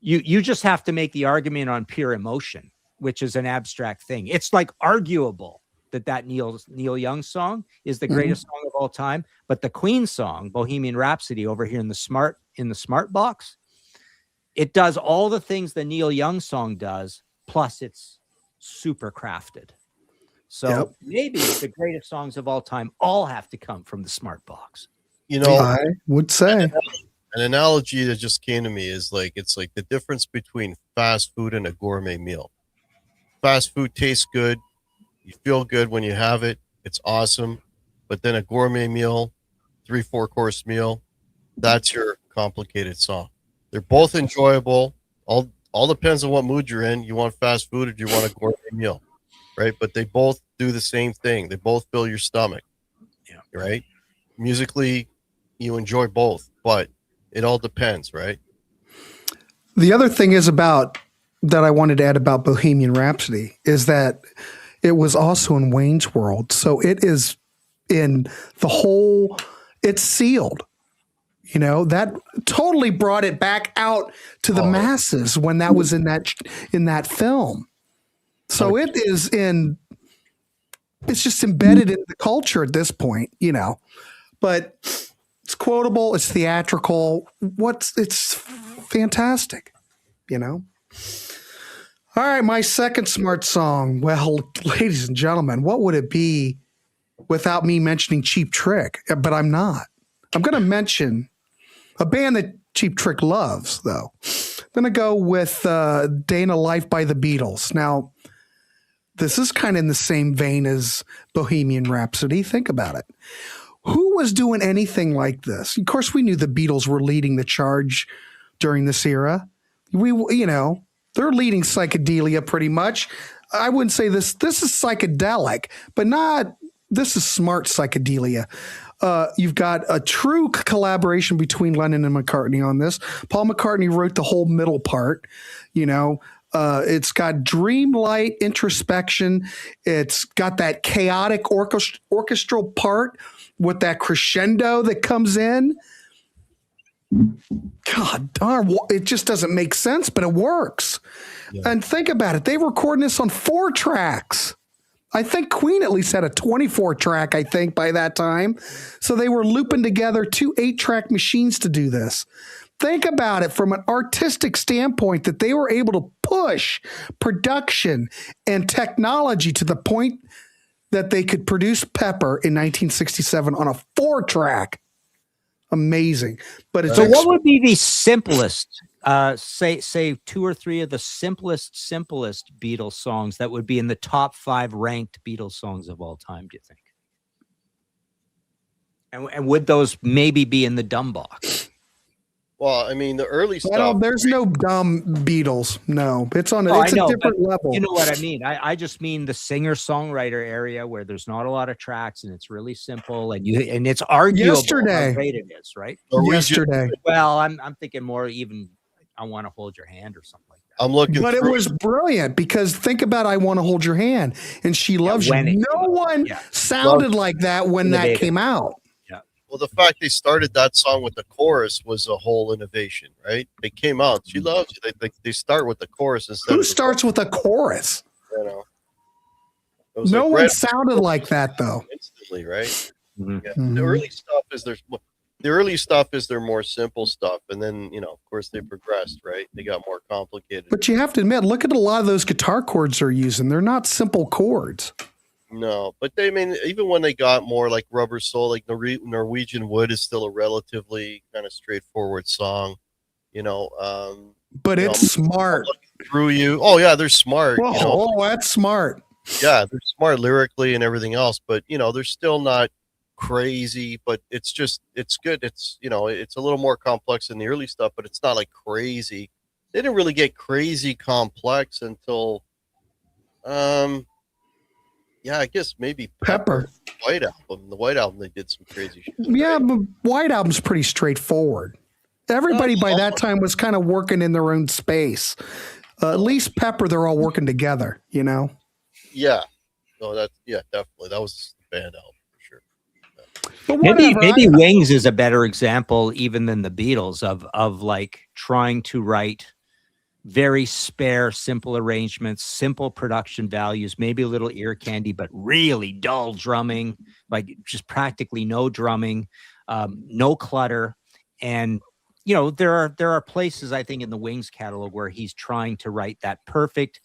you just have to make the argument on pure emotion, which is an abstract thing. It's like arguable that Neil Young song is the greatest song of all time, but the Queen song, Bohemian Rhapsody, over here in the smart box, it does all the things the Neil Young song does, plus it's super crafted. So maybe the greatest songs of all time all have to come from the smart box.
You know,
I would say.
an analogy that just came to me is like it's like the difference between fast food and a gourmet meal. Fast food tastes good, you feel good when you have it, it's awesome. But then a gourmet meal, 3-4 course meal, that's your complicated song. They're both enjoyable. All depends on what mood you're in. You want fast food or do you want a gourmet meal, right? But they both do the same thing. They both fill your stomach, right? Musically, you enjoy both, but it all depends, right?
The other thing is about that I wanted to add about Bohemian Rhapsody is that it was also in Wayne's World. So it is in the whole, it's sealed. You know, that totally brought it back out to the masses when that was in that film. So it is it's just embedded in the culture at this point, you know. But it's quotable, it's theatrical. It's fantastic, you know. All right, my second smart song. Well, ladies and gentlemen, what would it be without me mentioning Cheap Trick? But I'm not. I'm going to mention a band that Cheap Trick loves, though. I'm going to go with Day in a Life by the Beatles. Now, this is kind of in the same vein as Bohemian Rhapsody. Think about it. Who was doing anything like this? Of course, we knew the Beatles were leading the charge during this era. They're leading psychedelia pretty much. I wouldn't say this is psychedelic, but this is smart psychedelia. You've got a true collaboration between Lennon and McCartney on this. Paul McCartney wrote the whole middle part, you know. It's got dreamlight introspection. It's got that chaotic orchestral part with that crescendo that comes in. God darn, it just doesn't make sense, but it works. Yeah. And think about it. They recorded this on 4 tracks. I think Queen at least had a 24 track, I think, by that time. So they were looping together 2 8-track machines to do this. Think about it from an artistic standpoint that they were able to push production and technology to the point that they could produce Pepper in 1967 on a 4-track. Amazing. But it's
so what would be the simplest, say 2 or 3 of the simplest Beatles songs that would be in the top 5 ranked Beatles songs of all time, do you think? And would those maybe be in the dumb box?
Well, I mean, the early stuff.
There's no dumb Beatles. No, it's on it's a different level.
You know what I mean? I just mean the singer-songwriter area where there's not a lot of tracks and it's really simple and it's arguable how great it is, right?
Yesterday.
Well, I'm thinking more even I Want to Hold Your Hand or something like that.
I'm looking,
but it was brilliant because think about I Want to Hold Your Hand and She Loves You. No one sounded like that when that came out.
Well, the fact they started that song with the chorus was a whole innovation, right? They came out, She Loves You. They start with the chorus instead.
Who starts with a chorus?
You know,
no one sounded like that though.
Instantly, right? Mm-hmm. Yeah. Mm-hmm. The early stuff is their more simple stuff, and then of course they progressed, right? They got more complicated.
But you have to admit, look at a lot of those guitar chords they're using. They're not simple chords.
No, but even when they got more like Rubber Soul, like Norwegian Wood is still a relatively kind of straightforward song,
But it's smart.
Through You. Oh yeah, they're smart.
Oh, that's smart.
Yeah, they're smart lyrically and everything else, but they're still not crazy. But it's good. It's it's a little more complex than the early stuff, but it's not like crazy. They didn't really get crazy complex until yeah, I guess maybe
Pepper.
White Album. The White Album, they did some crazy shit.
Yeah, but White Album's pretty straightforward. Everybody by that time was kind of working in their own space. At least Pepper, they're all working together,
Yeah. No, definitely. That was the band album for sure.
But
maybe Wings is a better example even than the Beatles of like trying to write very spare, simple arrangements, simple production values, maybe a little ear candy, but really dull drumming, like just practically no drumming, no clutter. And, there are places I think in the Wings catalog where he's trying to write that perfect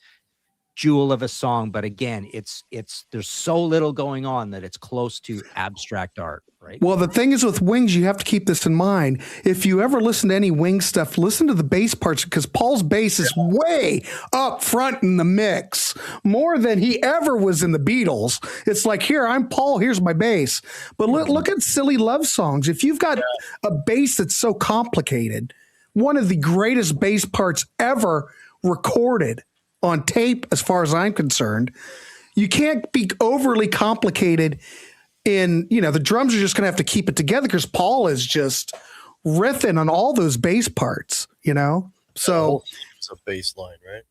jewel of a song, but again, it's there's so little going on that it's close to abstract art, right?
Well, the thing is with Wings, you have to keep this in mind. If you ever listen to any Wings stuff, listen to the bass parts, because Paul's bass is way up front in the mix, more than he ever was in the Beatles. It's like, here, I'm Paul, here's my bass. But look at Silly Love Songs. If you've got a bass that's so complicated, one of the greatest bass parts ever recorded on tape, as far as I'm concerned, you can't be overly complicated in, the drums are just going to have to keep it together, because Paul is just riffing on all those bass parts, So
it's a bass line, right?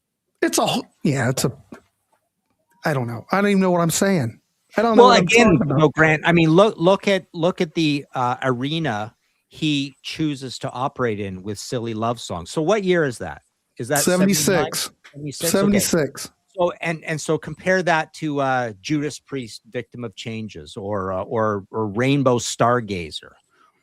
I don't know. I don't even know what I'm saying. I don't know.
Well,
what
again, Grant, I mean, look at the arena he chooses to operate in with Silly Love Songs. So what year is that? Is that
76? 76.
Okay. So and so compare that to Judas Priest, Victim of Changes, or Rainbow Stargazer,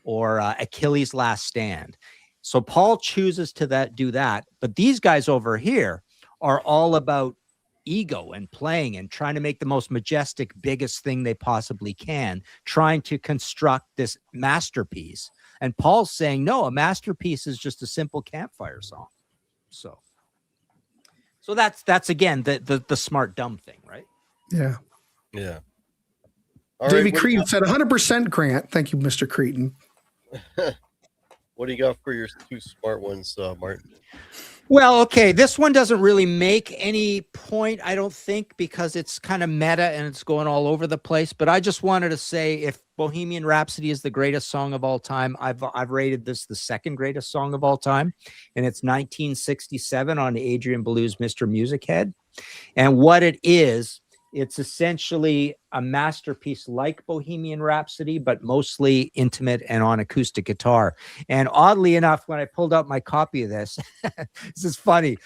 or Achilles' Last Stand. So Paul chooses to do that, but these guys over here are all about ego and playing and trying to make the most majestic, biggest thing they possibly can, trying to construct this masterpiece. And Paul's saying, no, a masterpiece is just a simple campfire song. So that's again the smart dumb thing, right?
Yeah.
Yeah.
Davey Cretan said 100% Grant. Thank you, Mr. Cretan.
What do you got for your two smart ones, Martin?
Well, okay, this one doesn't really make any point, I don't think, because it's kind of meta and it's going all over the place. But I just wanted to say, if Bohemian Rhapsody is the greatest song of all time, I've rated this the second greatest song of all time, and it's 1967 on Adrian Belew's Mr. Music Head. And what it is, it's essentially a masterpiece like Bohemian Rhapsody, but mostly intimate and on acoustic guitar. And oddly enough, when I pulled out my copy of this, this is funny.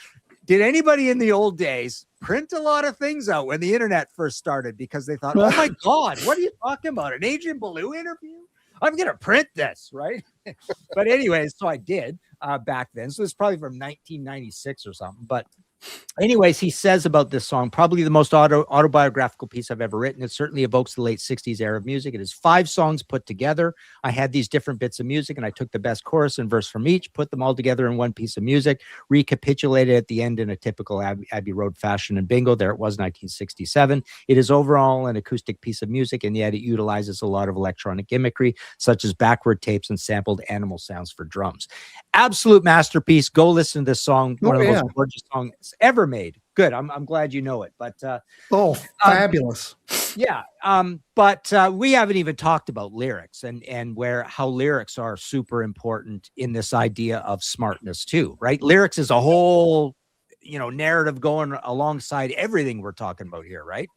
Did anybody in the old days print a lot of things out when the internet first started? Because they thought, oh my God, what are you talking about? An Adrian Belew interview? I'm going to print this, right? But anyways, so I did back then. So it's probably from 1996 or something. But anyways, he says about this song, probably the most autobiographical piece I've ever written. It certainly evokes the late 60s era of music. It is 5 songs put together. I had these different bits of music, and I took the best chorus and verse from each, put them all together in one piece of music, recapitulated at the end in a typical Abbey Road fashion, and bingo, there it was, 1967. It is overall an acoustic piece of music, and yet it utilizes a lot of electronic gimmickry, such as backward tapes and sampled animal sounds for drums. Absolute masterpiece. Go listen to this song. One of the most gorgeous songs ever made. Good. I'm glad you know it. But
fabulous.
Yeah. But we haven't even talked about lyrics and how lyrics are super important in this idea of smartness too, right? Lyrics is a whole narrative going alongside everything we're talking about here, right?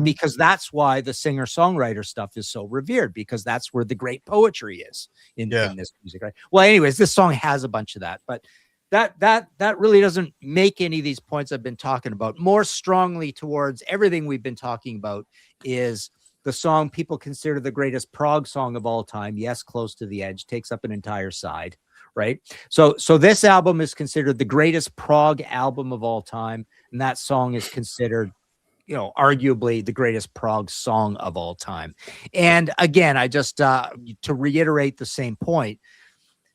Because that's why the singer-songwriter stuff is so revered, because that's where the great poetry is in this music, right? Well, anyways, this song has a bunch of that, but that really doesn't make any of these points I've been talking about. More strongly towards everything we've been talking about is the song people consider the greatest prog song of all time. Yes, Close to the Edge takes up an entire side, right? So this album is considered the greatest prog album of all time, and that song is considered, arguably the greatest prog song of all time. And again, I just to reiterate the same point,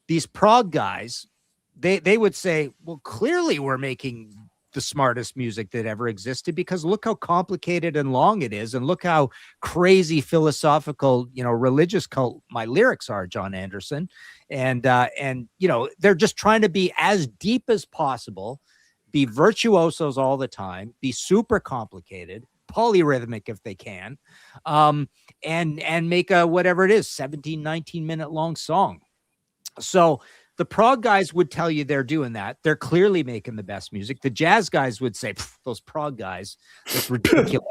these prog guys, they would say, well, clearly we're making the smartest music that ever existed, because look how complicated and long it is, and look how crazy philosophical, religious cult my lyrics are, John Anderson. And they're just trying to be as deep as possible, be virtuosos all the time, be super complicated, polyrhythmic if they can, and make a whatever it is, 17, 19-minute long song. So the prog guys would tell you they're doing that. They're clearly making the best music. The jazz guys would say, those prog guys, that's ridiculous.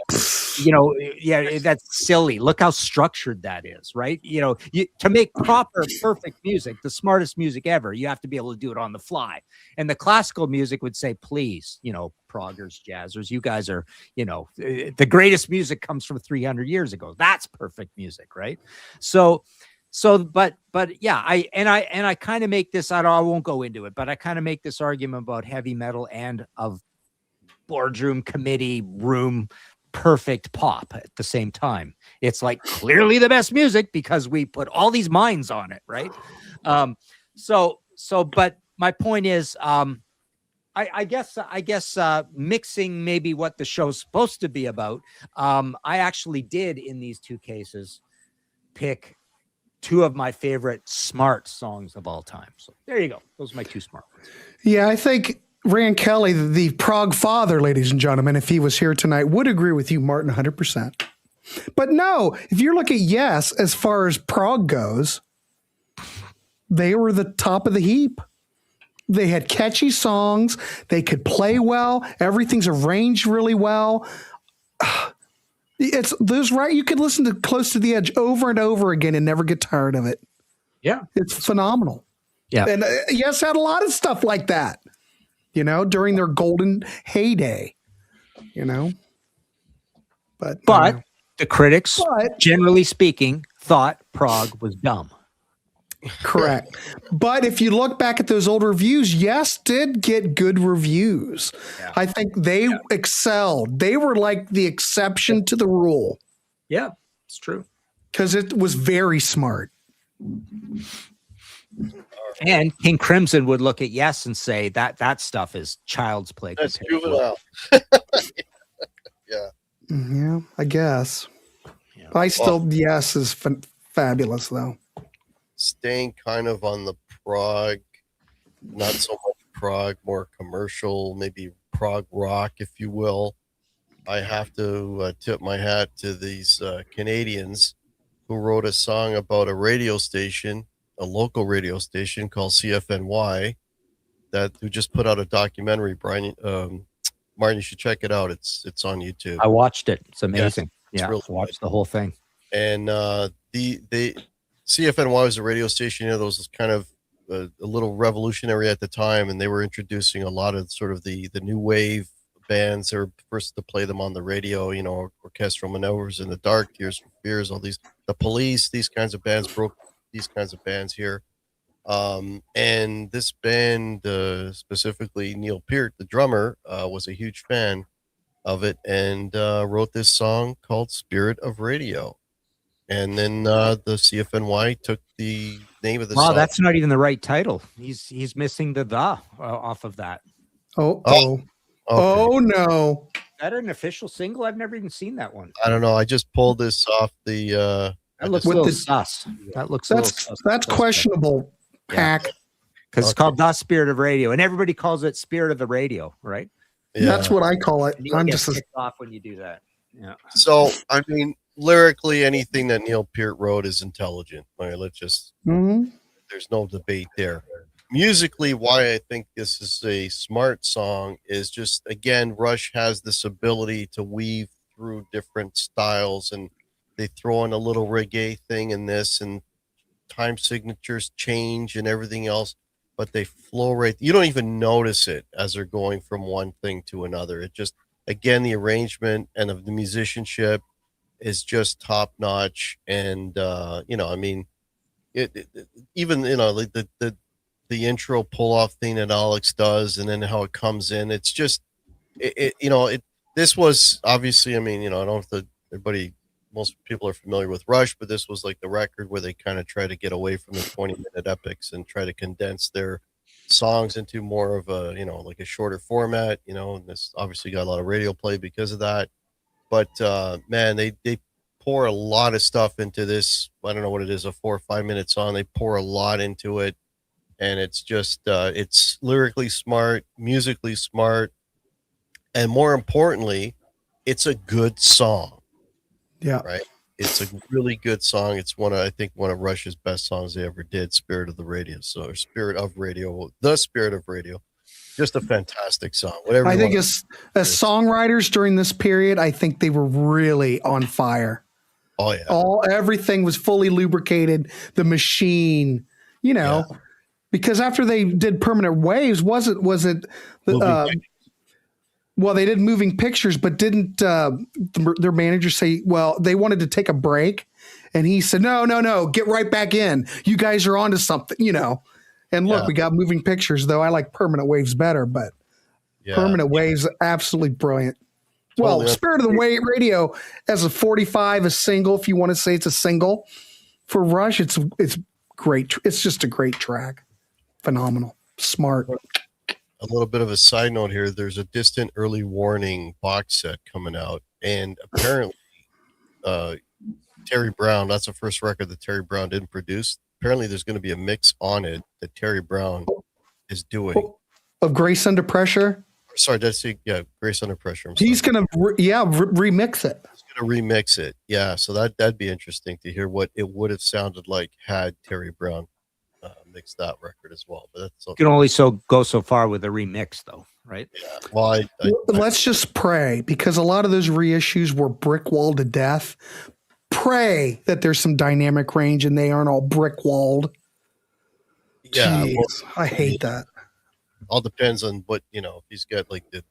That's silly. Look how structured that is, right? To make proper, perfect music, the smartest music ever, you have to be able to do it on the fly. And the classical music would say, please, proggers, jazzers, you guys are, the greatest music comes from 300 years ago. That's perfect music, right? But yeah, I kind of make this, I won't go into it, but I kind of make this argument about heavy metal and of boardroom committee room perfect pop at the same time. It's like clearly the best music because we put all these minds on it, right? But my point is, I guess mixing maybe what the show's supposed to be about. I actually did in these two cases pick two of my favorite smart songs of all time. So there you go. Those are my two smart ones.
Yeah, I think Rand Kelly, the Prog father, ladies and gentlemen, if he was here tonight, would agree with you, Martin, 100%. But no, if you look at Yes, as far as Prog goes, they were the top of the heap. They had catchy songs. They could play well. Everything's arranged really well. It's those right. You could listen to Close to the Edge over and over again and never get tired of it.
Yeah.
It's phenomenal.
Yeah.
And Yes had a lot of stuff like that, during their golden heyday, But
the critics, generally speaking, thought Prog was dumb.
Correct. But if you look back at those old reviews, Yes did get good reviews. Yeah. I think they excelled. They were like the exception to the rule.
Yeah, it's true.
Because it was very smart.
And King Crimson would look at Yes and say that stuff is child's play.
That's juvenile. Yeah.
Yeah, I guess. Yeah. Yes is fabulous, though.
Staying kind of on the prog, not so much prog, more commercial, maybe prog rock, if you will. I have to tip my hat to these Canadians who wrote a song about a radio station, a local radio station called CFNY, who just put out a documentary. Brian, Martin, you should check it out. It's on YouTube.
I watched it. It's amazing.
It's really
I watched the whole thing.
And the CFNY was a radio station. There was kind of a little revolutionary at the time, and they were introducing a lot of sort of the new wave bands. They were first to play them on the radio, Orchestral Maneuvers in the Dark, Tears for Fears, all these, The Police, these kinds of bands broke these kinds of bands here. And this band, specifically Neil Peart, the drummer, was a huge fan of it and wrote this song called Spirit of Radio. And then the CFNY took the name of the song.
Wow, that's not even the right title. He's missing the off of that.
Okay. Oh no!
Is that an official single? I've never even seen that one.
I don't know. I just pulled this off the.
That looks a little sus. That looks
that's questionable. Hack.
Because it's called The Spirit of Radio, and everybody calls it Spirit of the Radio, right?
Yeah. That's what I call it.
I'm just kicked off when you do that. Yeah.
So I mean, lyrically, anything that Neil Peart wrote is intelligent. All right, let's just.
Mm-hmm.
There's no debate there. Musically, why I think this is a smart song is just, again, Rush has this ability to weave through different styles, and they throw in a little reggae thing in this, and time signatures change and everything else, but they flow right. You don't even notice it as they're going from one thing to another. It just, again, the arrangement and of the musicianship is just top notch. And, I mean, even, the intro pull off thing that Alex does, and then how it comes in, it's just, this was obviously, I mean, I don't know if most people are familiar with Rush, but this was like the record where they kind of try to get away from the 20-minute epics and try to condense their songs into more of a, like a shorter format, and this obviously got a lot of radio play because of that. But man, they pour a lot of stuff into this. I don't know what it is, a 4 or 5 minute song. They pour a lot into it. And it's just, it's lyrically smart, musically smart, and more importantly, it's a good song.
Yeah.
Right. It's a really good song. It's I think one of Rush's best songs they ever did, Spirit of the Radio. So Spirit of Radio, The Spirit of Radio. Just a fantastic song. Whatever.
I think as songwriters during this period, I think they were really on fire.
Oh yeah.
Everything was fully lubricated. The machine,
Yeah.
Because after they did Permanent Waves, was it well, they did Moving Pictures, but didn't their manager say, well, they wanted to take a break, and he said, no, get right back in. You guys are onto something, And look, we got Moving Pictures, though I like Permanent Waves better, but
Yeah.
Permanent Waves, absolutely brilliant. Well,
Totally.
Spirit of the Radio as a 45, a single, if you want to say it's a single. For Rush, it's great. It's just a great track. Phenomenal. Smart.
A little bit of a side note here. There's a Distant Early Warning box set coming out, and apparently Terry Brown, that's the first record that Terry Brown didn't produce. Apparently there's going to be a mix on it that Terry Brown is doing.
Of Grace Under Pressure?
Sorry, Grace Under Pressure.
He's going to, remix it.
He's going to remix it. Yeah, so that'd be interesting to hear what it would have sounded like had Terry Brown mixed that record as well. But that's okay.
You can only go so far with a remix, though, right?
Yeah. Well,
let's just pray, because a lot of those reissues were brick walled to death. Pray that there's some dynamic range and they aren't all brick walled.
Yeah,
I hate that.
All depends on what, if he's got like the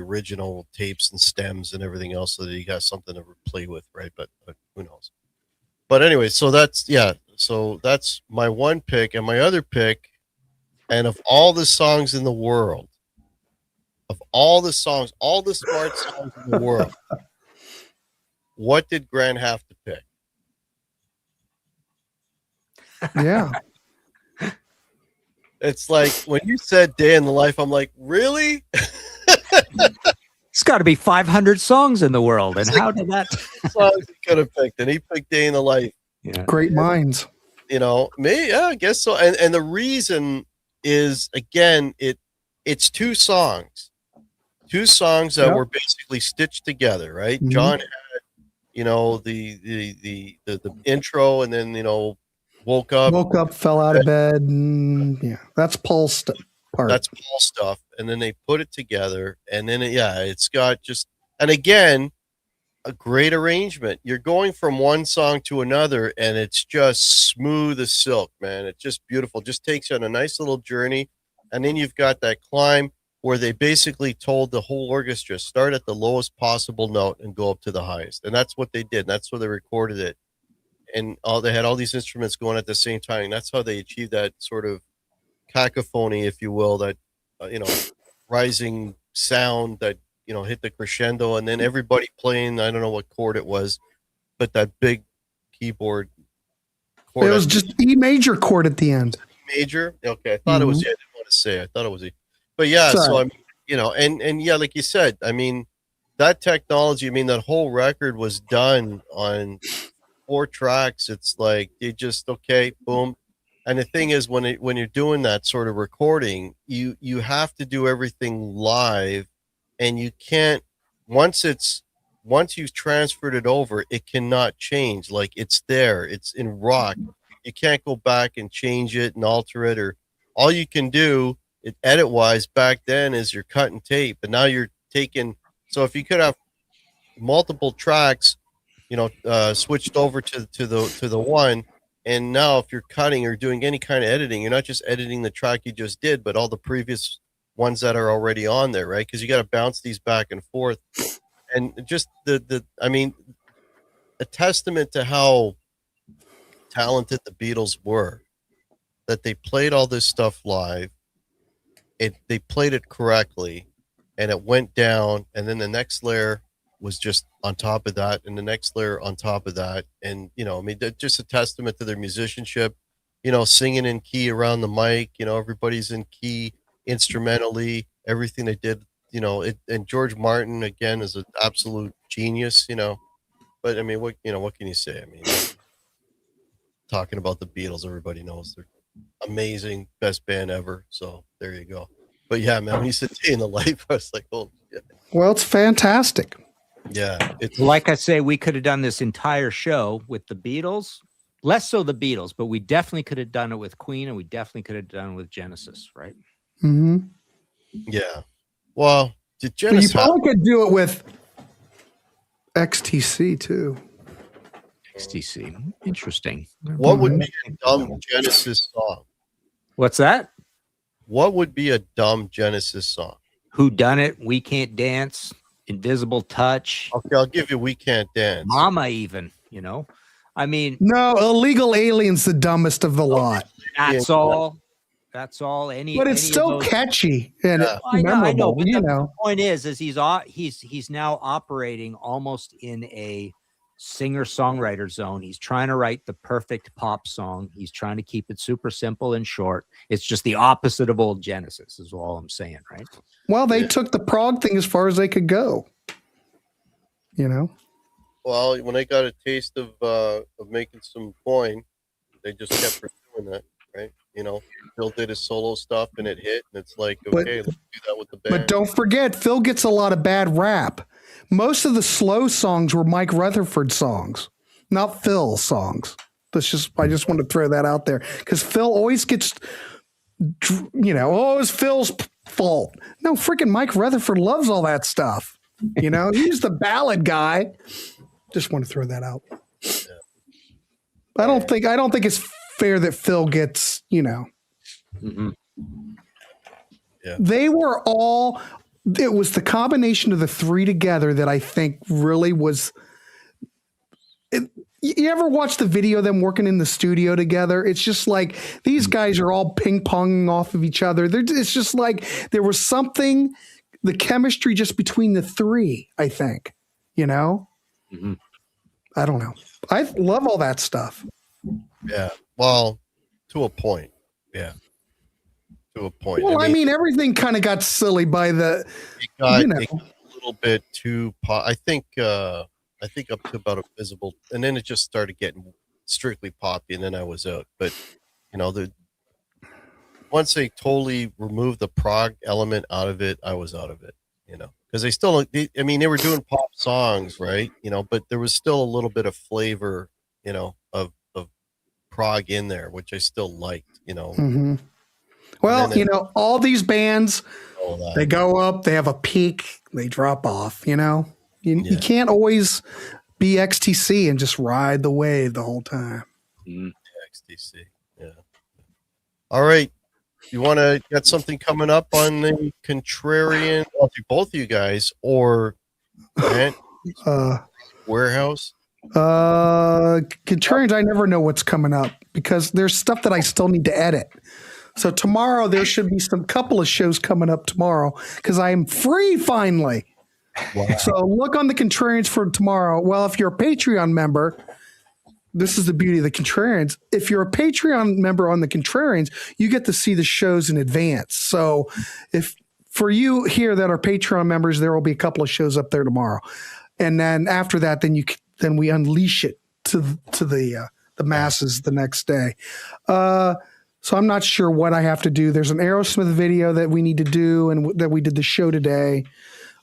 original tapes and stems and everything else, so that he has something to play with, right? But who knows? But anyway, so that's my one pick. And my other pick, and of all the songs in the world, all the smart songs in the world, what did Grant have to pick?
Yeah.
It's like when you said Day in the Life, I'm like, really?
It's got to be 500 songs in the world. And how did that?
Songs he could have picked, and he picked Day in the Life.
Yeah. Great minds.
I guess so. And the reason is, again, it's two songs that were basically stitched together, right? Mm-hmm. John had, the intro, and then, woke up,
fell out of bed. And, that's Paul's stuff.
That's Paul stuff. And then they put it together, and then it's got and again, a great arrangement. You're going from one song to another, and it's just smooth as silk, man. It's just beautiful. Just takes you on a nice little journey. And then you've got that climb where they basically told the whole orchestra, start at the lowest possible note and go up to the highest. And that's what they did. And that's where they recorded it. And they had all these instruments going at the same time. And that's how they achieved that sort of cacophony, if you will, that, rising sound that, hit the crescendo, and then everybody playing, I don't know what chord it was, but that big keyboard chord.
It was just E major chord at the end.
E major? Okay, I thought it was, I didn't want to say, I thought it was E. But yeah, sorry. So and like you said, that technology, that whole record was done on 4 tracks. It's like, you just, okay, boom. And the thing is, when you're doing that sort of recording, you have to do everything live, and you can't, once you've transferred it over, it cannot change. Like, it's there, it's in rock. You can't go back and change it and alter it, or all you can do edit wise back then is you're cutting tape, but now you're taking, so if you could have multiple tracks, switched over to the one, and now if you're cutting or doing any kind of editing, you're not just editing the track you just did, but all the previous ones that are already on there, right? Because you got to bounce these back and forth, and just a testament to how talented the Beatles were, that they played all this stuff live. They played it correctly, and it went down, and then the next layer was just on top of that, and the next layer on top of that. And just a testament to their musicianship, singing in key around the mic, everybody's in key instrumentally, everything they did, and George Martin again is an absolute genius, but what can you say? Talking about the Beatles, everybody knows they're amazing, best band ever, so there you go. But yeah, man, when you said Day in the Life, I was like, oh yeah.
Well, it's fantastic.
Yeah, it's
like I say, we could have done this entire show with the Beatles, less so the Beatles, but we definitely could have done it with Queen, and we definitely could have done it with Genesis, right?
Mm-hmm.
Yeah. Well, did Genesis?
You probably could do it with XTC too.
XTC, interesting.
What would be a dumb Genesis song?
What's that?
What would be a dumb Genesis song?
Who Done It? We Can't Dance. Invisible Touch.
Okay, I'll give you We Can't Dance.
Mama, even,
no, Illegal Alien's the dumbest of the lot.
That's all. That's all.
But it's still catchy and
Yeah.
memorable.
But
you
the
know,
point is he's now operating almost in a singer-songwriter zone. He's trying to write the perfect pop song. He's trying to keep it super simple and short. It's just the opposite of old Genesis, is all I'm saying, right?
well, they took the prog thing as far as they could go. You know.
Well, when they got a taste of making some coin, they just kept pursuing it, right? You know, Phil did his solo stuff and it hit, and it's like, okay, let's do that with the band.
But don't forget, Phil gets a lot of bad rap. Most of the slow songs were Mike Rutherford songs, not Phil songs. I just want to throw that out there because Phil always gets, it's Phil's fault. No, freaking Mike Rutherford loves all that stuff. You know, he's the ballad guy. Just want to throw that out. Yeah. I don't think it's fair that Phil gets,
Mm-hmm.
Yeah.
They were all, it was the combination of the three together that I think really was. You ever watch the video of them working in the studio together? It's just like these guys are all ping ponging off of each other. It's just like there was something, the chemistry just between the three, I think,
Mm-hmm.
I don't know. I love all that stuff.
Yeah. Well, to a point. Yeah. To a point.
Well, I mean everything kind of got silly by the,
it got a little bit too, I think up to about Invisible, and then it just started getting strictly poppy, and then I was out. But once they totally removed the prog element out of it, I was out of it. Because they were doing pop songs, right? But there was still a little bit of flavor, of prog in there, which I still liked.
Mm-hmm. Well, all these bands, they go up, they have a peak, they drop off. You can't always be XTC and just ride the wave the whole time.
XTC, yeah. All right, you want to get something coming up on the Contrarian? Well, both of you guys or Warehouse?
Contrarians, I never know what's coming up because there's stuff that I still need to edit. So tomorrow there should be some couple of shows coming up tomorrow because I am free finally. Wow. So look on the Contrarians for tomorrow. Well, if you're a Patreon member, this is the beauty of the Contrarians. If you're a Patreon member on the Contrarians, you get to see the shows in advance. So if for you here that are Patreon members, there will be a couple of shows up there tomorrow. And then after that, then we unleash it to the masses the next day. So I'm not sure what I have to do. There's an Aerosmith video that we need to do and that we did the show today.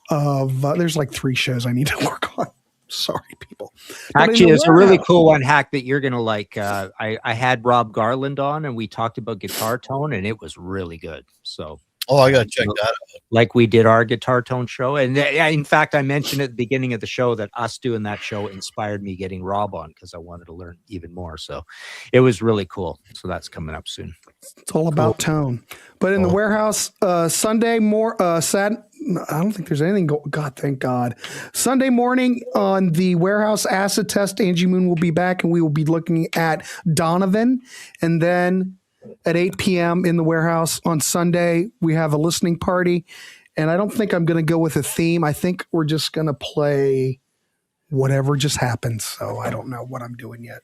There's like 3 shows I need to work on. Sorry, people.
Actually, it's a really cool one, Hack, that you're going to like. I had Rob Garland on and we talked about guitar tone and it was really good. So.
Oh, I got to check that out.
Like we did our guitar tone show. And in fact, I mentioned at the beginning of the show that us doing that show inspired me getting Rob on because I wanted to learn even more. So it was really cool. So that's coming up soon.
It's all about tone. But in the Warehouse, Sunday I don't think there's anything. God, thank God. Sunday morning on the Warehouse Acid Test, Angie Moon will be back and we will be looking at Donovan. And then at 8 p.m. in the Warehouse on Sunday, we have a listening party. And I don't think I'm going to go with a theme. I think we're just going to play whatever just happens. So I don't know what I'm doing yet.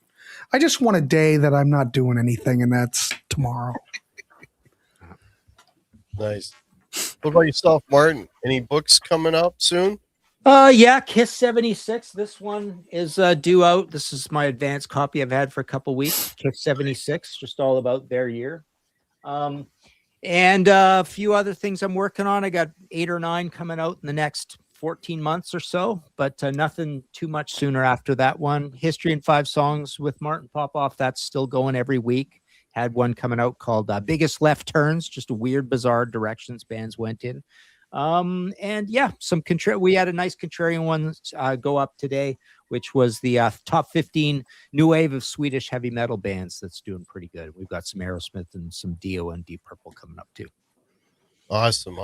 I just want a day that I'm not doing anything, and that's tomorrow.
Nice. What about yourself, Martin? Any books coming up soon?
Yeah, Kiss 76. This one is due out. This is my advanced copy I've had for a couple weeks. Kiss 76, just all about their year. And a few other things I'm working on. I got 8 or 9 coming out in the next 14 months or so, but nothing too much sooner after that one. History in 5 Songs with Martin Popoff. That's still going every week. Had one coming out called Biggest Left Turns, just a weird, bizarre directions bands went in. And yeah, we had a nice contrarian one go up today, which was the top 15 new wave of Swedish heavy metal bands. That's doing pretty good. We've got some Aerosmith and some Dio and Deep Purple coming up too.
Awesome.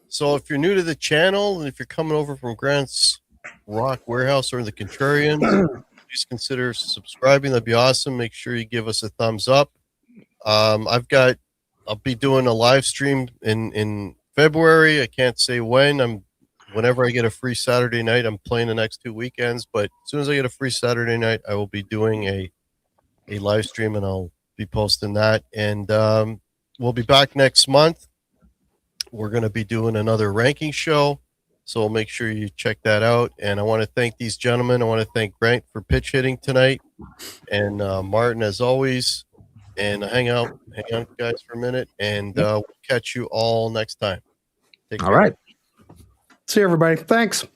So if you're new to the channel and if you're coming over from Grant's Rock Warehouse or the Contrarian, please consider subscribing. That'd be awesome. Make sure you give us a thumbs up. I've got I'll be doing a live stream in February. I can't say when. Whenever I get a free Saturday night, I'm playing the next 2 weekends. But as soon as I get a free Saturday night, I will be doing a live stream, and I'll be posting that. And we'll be back next month. We're going to be doing another ranking show, so make sure you check that out. And I want to thank these gentlemen. I want to thank Grant for pitch hitting tonight, and Martin as always. And hang out, guys, for a minute, and we'll catch you all next time. Take care.
All right.
See you, everybody. Thanks.